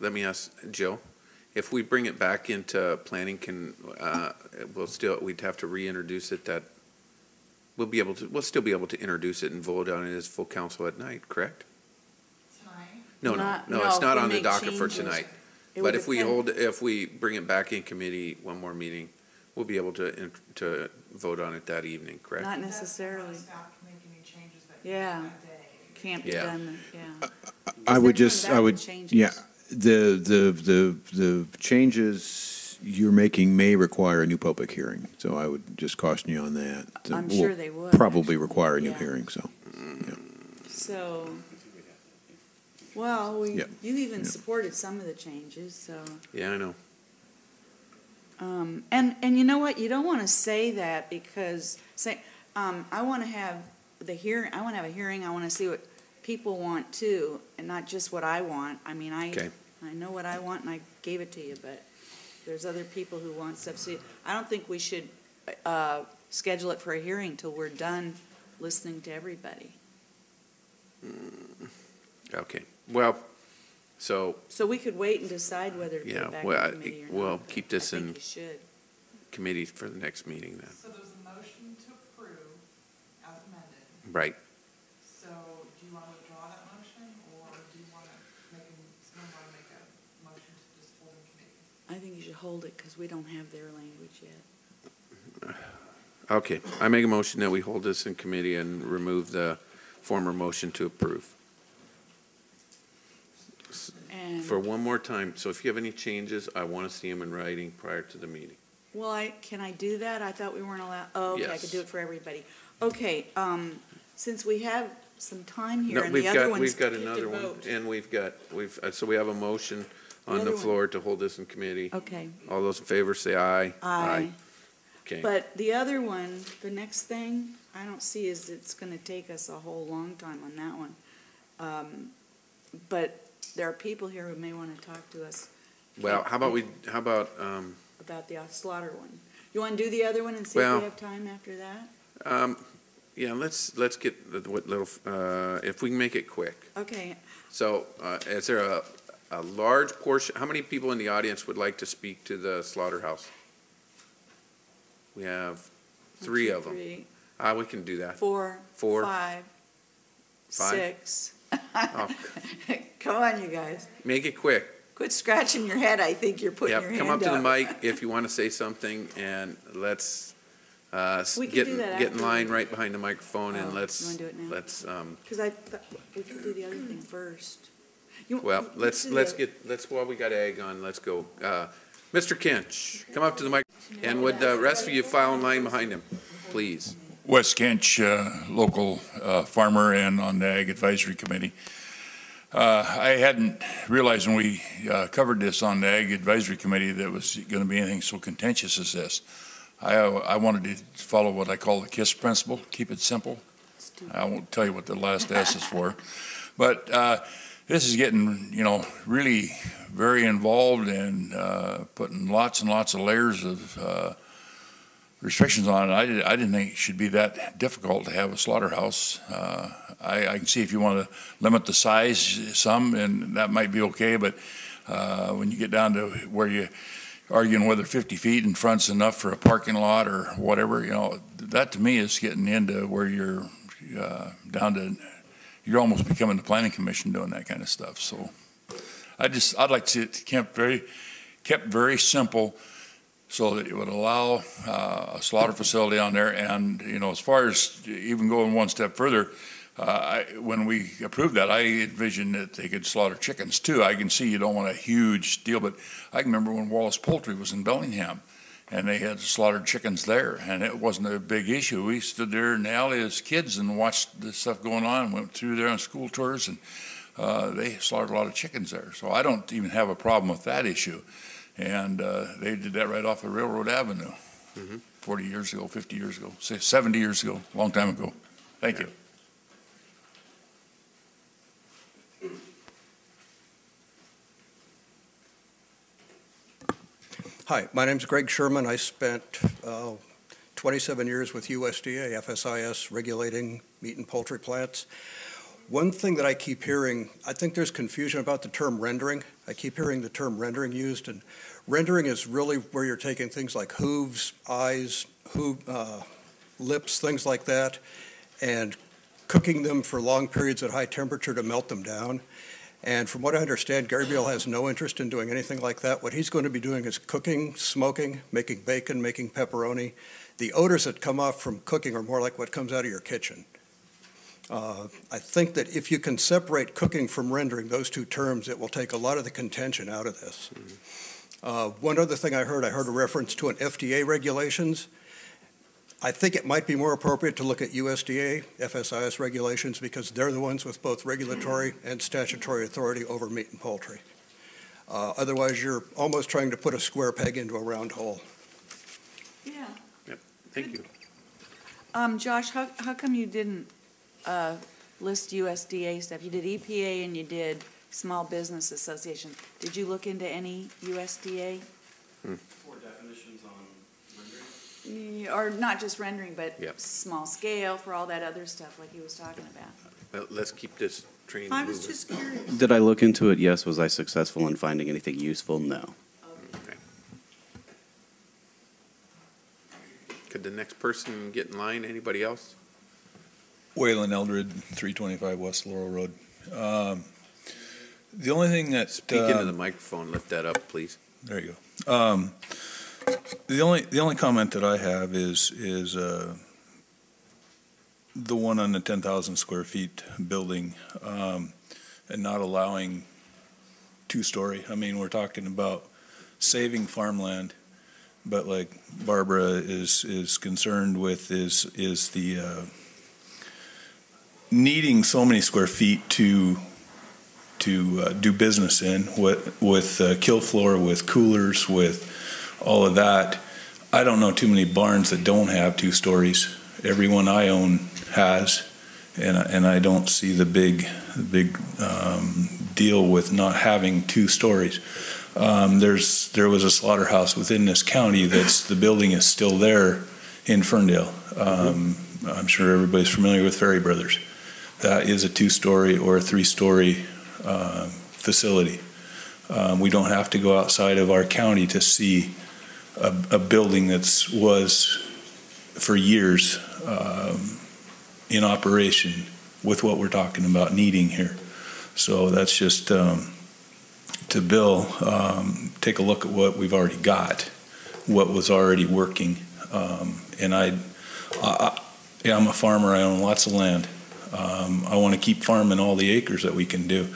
let me ask Joe, if we bring it back into planning, we'd have to reintroduce it we'll still be able to introduce it and vote on it as full council at night, correct? Tonight? No, it's not if we on the make docket for changes, tonight. it But would depend. if we bring it back in committee, one more meeting, we'll be able to vote on it that evening, correct? Not necessarily. Staff can make any changes that Yeah. that day. Can't be Yeah. done, yeah. I would they're just, coming I back would, with changes. yeah, the changes you're making may require a new public hearing, so I would just caution you on that. I'm Will sure they would. probably require a new Yeah. hearing, so. So, well, Yeah. you even Yeah. supported some of the changes, so. Yeah, I know. And you know what, you don't want to say that because, I want to have a hearing, I want to see what people want too, and not just what I want. I mean, Okay. I know what I want and I gave it to you, but there's other people who want stuff. So I don't think we should, schedule it for a hearing till we're done listening to everybody. Okay, well, so, So we could wait and decide whether to yeah, go back well, in committee or not. we'll keep this I in think you should. committee for the next meeting then. So there's a motion to approve as amended. Right. So do you want to withdraw that motion, or do you want to someone want to make a motion to just hold in committee? I think you should hold it because we don't have their language yet. Okay, I make a motion that we hold this in committee and remove the former motion to approve. And, For one more time, so if you have any changes, I want to see them in writing prior to the meeting. well, can I do that? I thought we weren't allowed, oh, okay, I Yes. could do it for everybody. Okay, since we have some time here No, and we've the other got, ones. we've got get to another one, vote. and so we have a motion on other the one. floor to hold this in committee. Okay, All those in favor say aye. aye. Okay, But the other one, the next thing, I don't see is it's gonna take us a whole long time on that one. But there are people here who may wanna talk to us well, how about about the slaughter one. You wanna do the other one and see if Well- we have time after that? yeah, let's get what little, if we can make it quick. Okay, So, is there a large portion, how many people in the audience would like to speak to the Slaughterhouse? We have three of them. three, We can do that. four, Four. five, Five? 6. Oh, Come on, you guys. make it quick. Quit scratching your head. I think you're putting your Yep, hand come up to the up. mic if you want to say something, and let's We can get do that get in after. line right behind the microphone, Oh, and you wanna do it now? let's Because I thought we could do the other thing first. well, let's do the- get while we got egg on, let's go. Mr. Kinch, come up to the mic, and would the rest of you file in line behind him, please? Wes Kinch, local farmer and on the Ag Advisory Committee. I hadn't realized when we covered this on the Ag Advisory Committee that it was going to be anything so contentious as this. I wanted to follow what I call the KISS principle, keep it simple. I won't tell you what the last S is for. But this is getting, really very involved and putting lots and lots of layers restrictions on it. I didn't think it should be that difficult to have a slaughterhouse. I can see if you want to limit the size some, and that might be okay, but when you get down to where you arguing whether 50 feet in front's enough for a parking lot or whatever, you know, that to me is getting into where you're down to, you're almost becoming the planning commission doing that kind of stuff. So I'd like to see it kept very simple, so that it would allow a slaughter facility on there. And, you know, as far as even going one step further, when we approved that, I envisioned that they could slaughter chickens too. I can see you don't want a huge deal, but I can remember when Wallace Poultry was in Bellingham, and they had slaughtered chickens there, and it wasn't a big issue. We stood there in the alley as kids and watched the stuff going on, and went through there on school tours, and they slaughtered a lot of chickens there. So I don't even have a problem with that issue. And they did that right off of Railroad Avenue 40 years ago, 50 years ago, say 70 years ago, a long time ago. Thank you. Hi, my name's Greg Sherman. I spent 27 years with USDA, FSIS, regulating meat and poultry plants. One thing that I keep hearing, I think there's confusion about the term rendering. I keep hearing the term rendering used, and rendering is really where you're taking things like hooves, eyes, lips, things like that, and cooking them for long periods at high temperature to melt them down. And from what I understand, Gabriel has no interest in doing anything like that. What he's going to be doing is cooking, smoking, making bacon, making pepperoni. The odors that come off from cooking are more like what comes out of your kitchen. I think that if you can separate cooking from rendering, those two terms, it will take a lot of the contention out of this. One other thing I heard a reference to an FDA regulations. I think it might be more appropriate to look at USDA, FSIS regulations, because they're the ones with both regulatory and statutory authority over meat and poultry. Otherwise, you're almost trying to put a square peg into a round hole. Yeah. Yep. Thank you. Josh, how come you didn't list USDA stuff? You did EPA and you did Small Business Association. Did you look into any USDA? For definitions on rendering? Or not just rendering, but Yep. small scale for all that other stuff like he was talking about. Well, let's keep this train moving. I was just curious. Did I look into it? Yes. Was I successful in finding anything useful? No. Okay. Could the next person get in line? Anybody else? Waylon Eldred, 325 West Laurel Road. The only thing that Speak into the microphone. Lift that up, please. there you go. The only comment that I have is the one on the 10,000 square feet building, and not allowing two-story. I mean, we're talking about saving farmland, but like Barbara is concerned with is the needing so many square feet to do business in with kill floor, with coolers, with all of that. I don't know too many barns that don't have two stories. Every one I own has, and I don't see the big deal with not having two stories. There was a slaughterhouse within this county the building is still there in Ferndale. I'm sure everybody's familiar with Ferry Brothers. That is a two-story or a three-story facility. We don't have to go outside of our county to see a building that was for years in operation with what we're talking about needing here. So that's just to Bill, take a look at what we've already got, what was already working. And I'm a farmer. I own lots of land. I want to keep farming all the acres that we can do,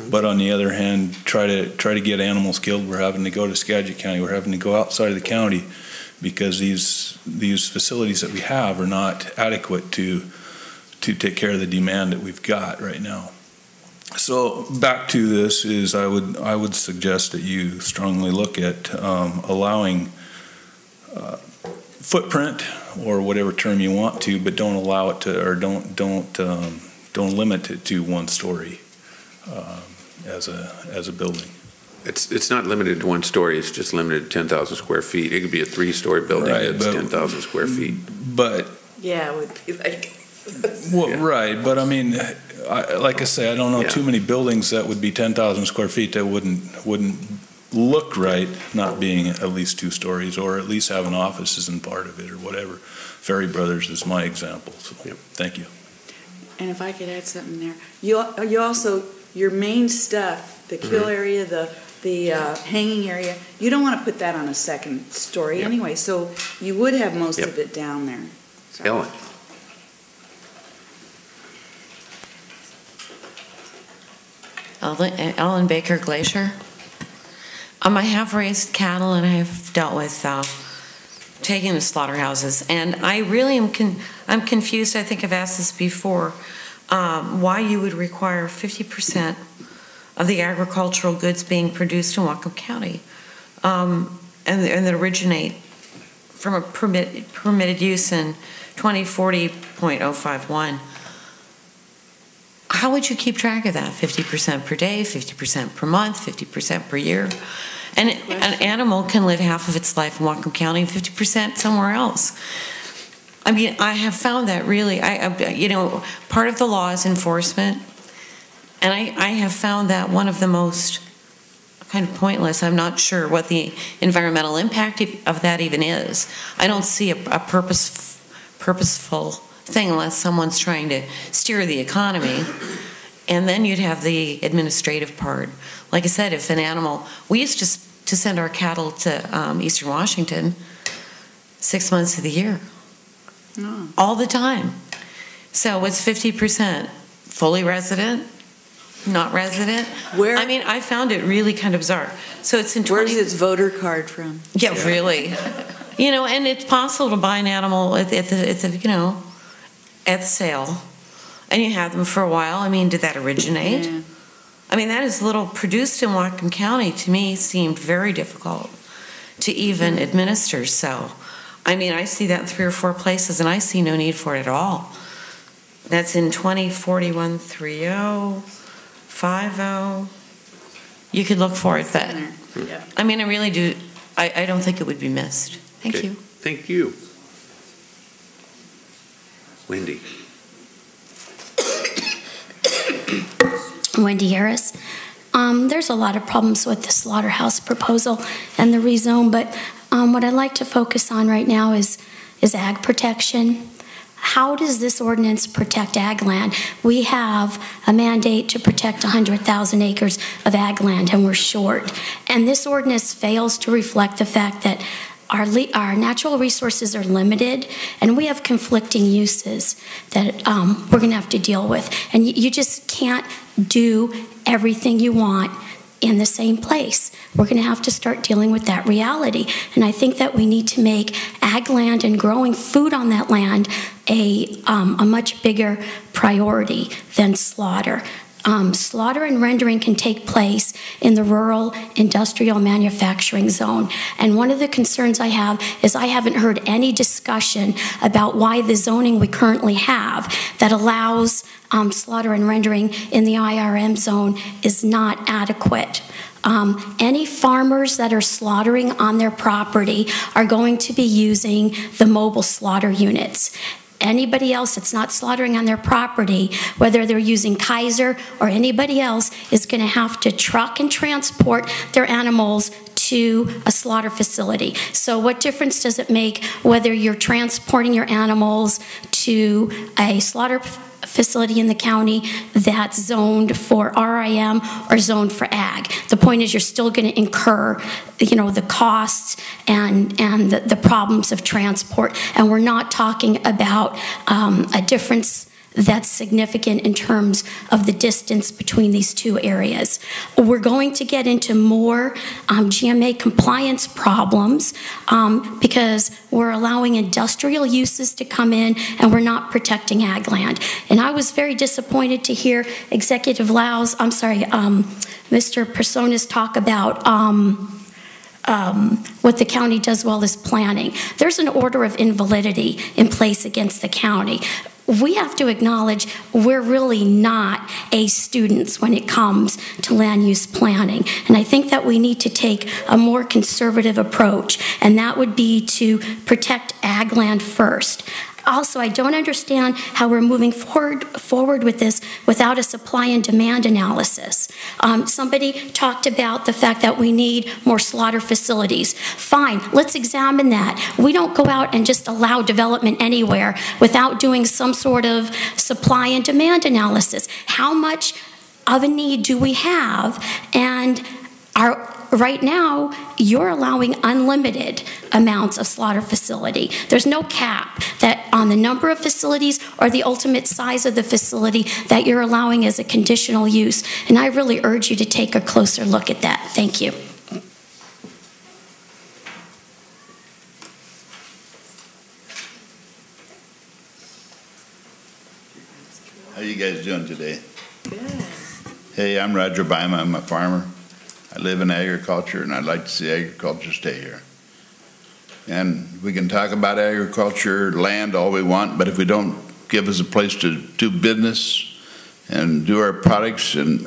but on the other hand, try to get animals killed. We're having to go to Skagit County. We're having to go outside of the county because these facilities that we have are not adequate to take care of the demand that we've got right now. So back to this is I would suggest that you strongly look at allowing footprint or whatever term you want to, but don't allow it to, or don't limit it to one story as a building. It's not limited to one story, it's just limited to 10,000 square feet. It could be a 3-story building Right, that's but- 10,000 square feet. But, Yeah, it would be like. well, Yeah. right, but I mean, like I say, I don't know Yeah. too many buildings that would be 10,000 square feet that wouldn't look right, not being at least 2 stories, or at least having offices in part of it, or whatever. Ferry Brothers is my example, so, Yep. thank you. And if I could add something there, you also, your main stuff, the kill area, the hanging area, you don't want to put that on a second story Yep. anyway, so you would have most Yep. of it down there. So- Ellen? Ellen Baker Glacier. I have raised cattle and I have dealt with taking the slaughterhouses, and I really I'm confused. I think I've asked this before. Why you would require 50% of the agricultural goods being produced in Whatcom County, and that originate from a permitted use in 2040.051. How would you keep track of that? 50% per day, 50% per month, 50% per year? And an animal can live half of its life in Whatcom County and 50% somewhere else. I mean, I have found that really, part of the law is enforcement. And I have found that one of the most kind of pointless. I'm not sure what the environmental impact of that even is. I don't see a purposeful thing unless someone's trying to steer the economy. And then you'd have the administrative part. Like I said, if an animal, we used to send our cattle to Eastern Washington 6 months of the year, all the time. So it's 50% fully resident, not resident. Where? I mean, I found it really kind of bizarre. So it's in 20. Where's its voter card from? Yeah, really. And it's possible to buy an animal at the sale, and you have them for a while. I mean, did that originate? Yeah. I mean, that is little produced in Whatcom County, to me, seemed very difficult to even administer. So, I mean, I see that in 3 or 4 places, and I see no need for it at all. That's in 20413050. You could look for it, but Yeah. I mean, I really do. I don't think it would be missed. Thank Okay. you. Thank you. Wendy? Wendy Harris. There's a lot of problems with the slaughterhouse proposal and the rezone, but what I'd like to focus on right now is ag protection. How does this ordinance protect ag land? We have a mandate to protect 100,000 acres of ag land, and we're short. And this ordinance fails to reflect the fact that our natural resources are limited, and we have conflicting uses that we're going to have to deal with. And you just can't do everything you want in the same place. We're going to have to start dealing with that reality. And I think that we need to make ag land and growing food on that land a much bigger priority than slaughter. Slaughter and rendering can take place in the rural industrial manufacturing zone. And one of the concerns I have is I haven't heard any discussion about why the zoning we currently have that allows slaughter and rendering in the IRM zone is not adequate. Any farmers that are slaughtering on their property are going to be using the mobile slaughter units. Anybody else that's not slaughtering on their property, whether they're using Kaiser or anybody else, is going to have to truck and transport their animals to a slaughter facility. So what difference does it make whether you're transporting your animals to a slaughter facility in the county that's zoned for RIM or zoned for ag? The point is you're still going to incur, the costs and the problems of transport. And we're not talking about a difference that's significant in terms of the distance between these two areas. We're going to get into more GMA compliance problems because we're allowing industrial uses to come in and we're not protecting ag land. And I was very disappointed to hear Mr. Personas talk about what the county does well is planning. There's an order of invalidity in place against the county. we have to acknowledge we're really not A students when it comes to land use planning. And I think that we need to take a more conservative approach, and that would be to protect ag land first. Also, I don't understand how we're moving forward with this without a supply and demand analysis. Somebody talked about the fact that we need more slaughter facilities. Fine, let's examine that. We don't go out and just allow development anywhere without doing some sort of supply and demand analysis. How much of a need do we have? And right now, you're allowing unlimited amounts of slaughter facility. There's no cap that on the number of facilities or the ultimate size of the facility that you're allowing as a conditional use. And I really urge you to take a closer look at that. Thank you. How you guys doing today? Good. Hey, I'm Roger Bima. I'm a farmer. I live in agriculture, and I'd like to see agriculture stay here. And we can talk about agriculture, land, all we want, but if we don't give us a place to do business and do our products and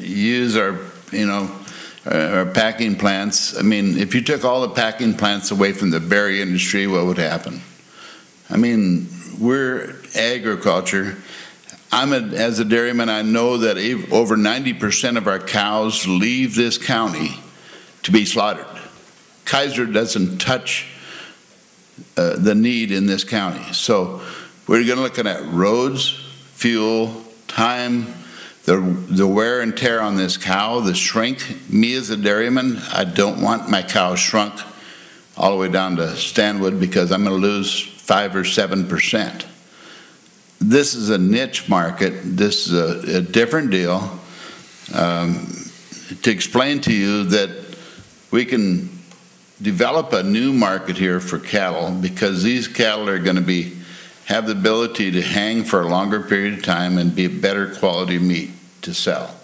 use our, our packing plants. I mean, if you took all the packing plants away from the berry industry, what would happen? I mean, we're agriculture. As a dairyman, I know that over 90% of our cows leave this county to be slaughtered. Kaiser doesn't touch the need in this county. So we're going to look at roads, fuel, time, the wear and tear on this cow, the shrink. Me as a dairyman, I don't want my cow shrunk all the way down to Stanwood because I'm going to lose 5 or 7%. This is a niche market. This is a different deal. To explain to you that we can develop a new market here for cattle because these cattle are going to have the ability to hang for a longer period of time and be a better quality meat to sell.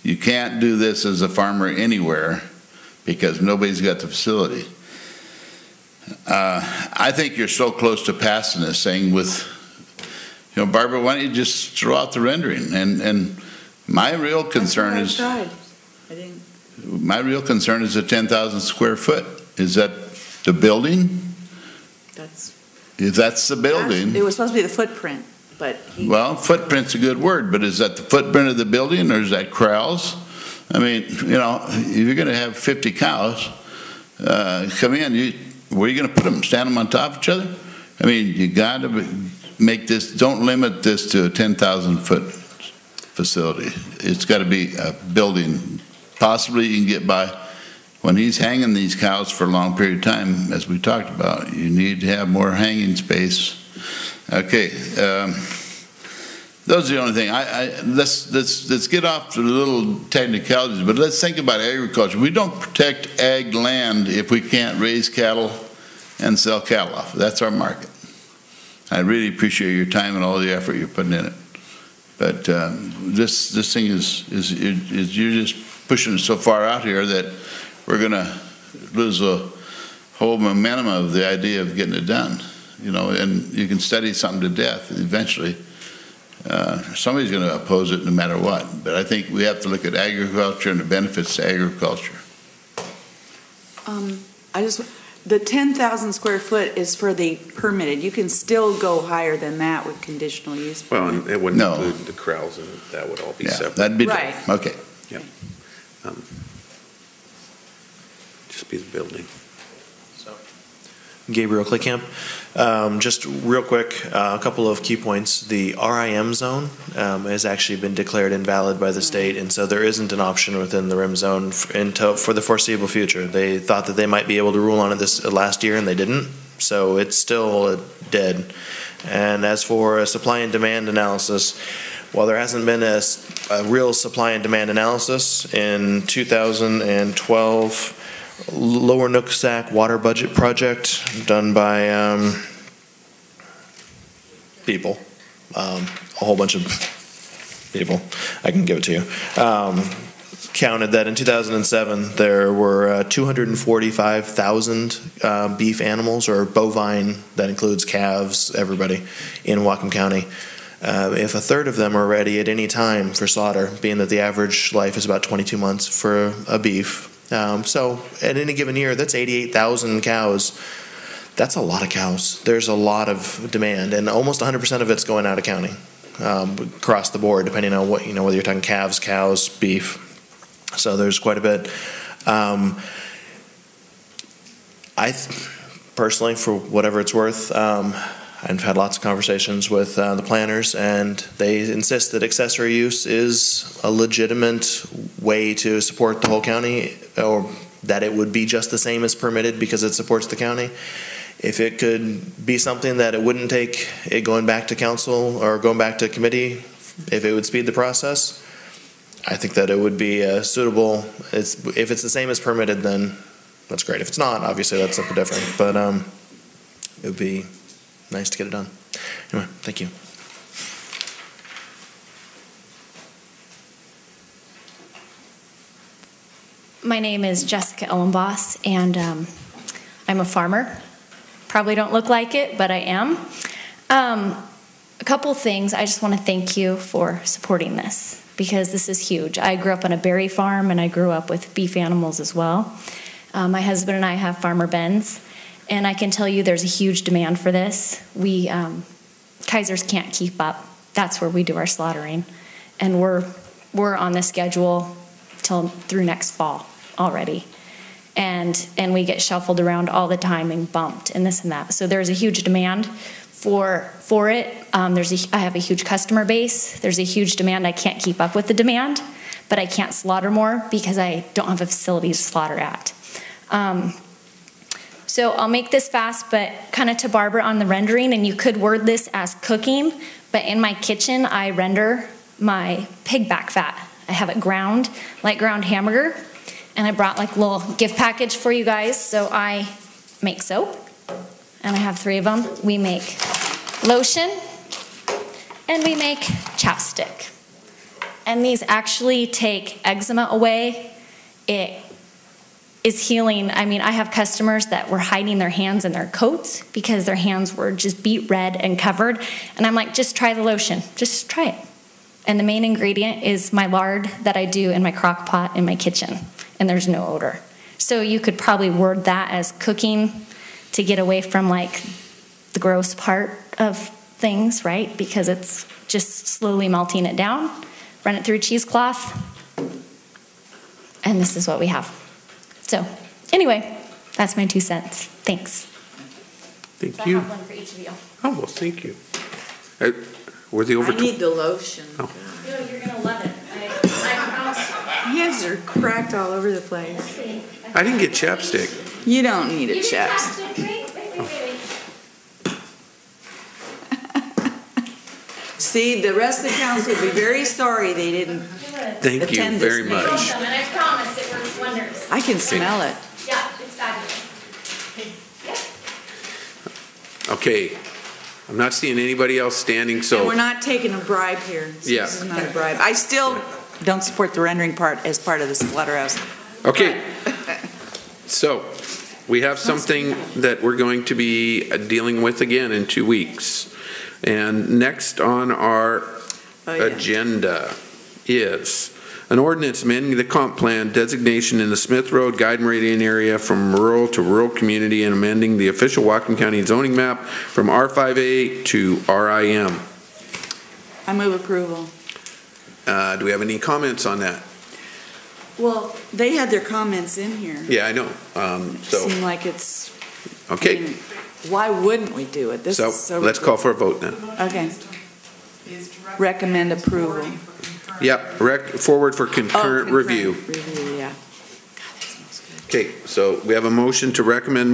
You can't do this as a farmer anywhere because nobody's got the facility. I think you're so close to passing this thing with, Barbara, why don't you just throw out the rendering? And my real concern is the 10,000 square foot. Is that the building? If that's the building. It was supposed to be the footprint, but. Well, footprint's a good word, but is that the footprint of the building or is that corrals? I mean, if you're going to have 50 cows come in, where are you going to put them? Stand them on top of each other? I mean, you got to make this, don't limit this to a 10,000 foot facility. It's got to be a building. Possibly you can get by. When he's hanging these cows for a long period of time, as we talked about, you need to have more hanging space. Okay, those are the only thing. Let's get off the little technicalities, but let's think about agriculture. We don't protect ag land if we can't raise cattle and sell cattle off. That's our market. I really appreciate your time and all the effort you're putting in it. But this thing is you're just pushing it so far out here that we're going to lose the whole momentum of the idea of getting it done. And you can study something to death eventually. Somebody's going to oppose it no matter what. But I think we have to look at agriculture and the benefits to agriculture. The 10,000 square foot is for the permitted. You can still go higher than that with conditional use. Well, it wouldn't include the corrals, and that would all be separate. That'd be right. Okay. Yeah. Just be the building. Gabriel Klickamp. Just real quick, a couple of key points. The RIM zone has actually been declared invalid by the state, and so there isn't an option within the RIM zone for the foreseeable future. They thought that they might be able to rule on it this last year, and they didn't. So it's still dead. And as for a supply and demand analysis, while there hasn't been a real supply and demand analysis in 2012, Lower Nooksack Water Budget Project done by people, a whole bunch of people. I can give it to you. counted that in 2007 there were 245,000 beef animals, or bovine, that includes calves, everybody, in Whatcom County. If a third of them are ready at any time for slaughter, being that the average life is about 22 months for a beef, so at any given year, that's 88,000 cows. That's a lot of cows. There's a lot of demand, and almost 100% of it's going out of county, across the board, depending on what, whether you're talking calves, cows, beef. So there's quite a bit. Personally, for whatever it's worth, I've had lots of conversations with the planners, and they insist that accessory use is a legitimate way to support the whole county, or that it would be just the same as permitted because it supports the county. If it could be something that it wouldn't take it going back to council or going back to committee, if it would speed the process, I think that it would be suitable. If it's the same as permitted, then that's great. If it's not, obviously that's something different. But it would be nice to get it done. Anyway, thank you. My name is Jessica Ellenboss, and I'm a farmer. Probably don't look like it, but I am. A couple things. I just want to thank you for supporting this, because this is huge. I grew up on a berry farm, and I grew up with beef animals as well. My husband and I have Farmer Ben's, and I can tell you there's a huge demand for this. We, Kaisers can't keep up. That's where we do our slaughtering, and we're on the schedule through next fall already. And we get shuffled around all the time and bumped and this and that. So there's a huge demand for it. I have a huge customer base. There's a huge demand. I can't keep up with the demand, but I can't slaughter more because I don't have a facility to slaughter at. So I'll make this fast, but kind of to Barbara on the rendering, and you could word this as cooking, but in my kitchen I render my pig back fat. I have it ground, like ground hamburger. And I brought like a little gift package for you guys. So I make soap, and I have 3 of them. We make lotion, and we make chapstick. And these actually take eczema away. It is healing. I mean, I have customers that were hiding their hands in their coats because their hands were just beet red and covered. And I'm like, just try the lotion. Just try it. And the main ingredient is my lard that I do in my crock pot in my kitchen. And there's no odor. So you could probably word that as cooking to get away from like the gross part of things, right? Because it's just slowly melting it down. Run it through a cheesecloth. And this is what we have. So anyway, that's my 2 cents. Thanks. Thank so you. I have one for each of you. Oh, well, thank you. Were the over? I need the lotion. Oh. You're going to love it. Hands are cracked all over the place. I didn't get chapstick. You don't need a chapstick. See, the rest of the council would be very sorry they didn't Thank you attend very this much. meeting. And I promise it works wonders. I can smell it. Yeah, it's fabulous. Okay. I'm not seeing anybody else standing, so. And we're not taking a bribe here. So Yeah. This is not a bribe. I still don't support the rendering part as part of the Slaughterhouse. Okay. So we have something that we're going to be dealing with again in 2 weeks. And next on our agenda is an ordinance amending the comp plan designation in the Smith Road Guide Meridian area from rural to rural community and amending the official Whatcom County zoning map from R5A to RIM. I move approval. Do we have any comments on that? Well, they had their comments in here. Yeah, I know. So, Seem like it's. okay. I mean, why wouldn't we do it? This So is so. let's call for a vote then. Okay. Recommend approval. Yep, forward for concurrent review. Review, yeah. Okay, so we have a motion to recommend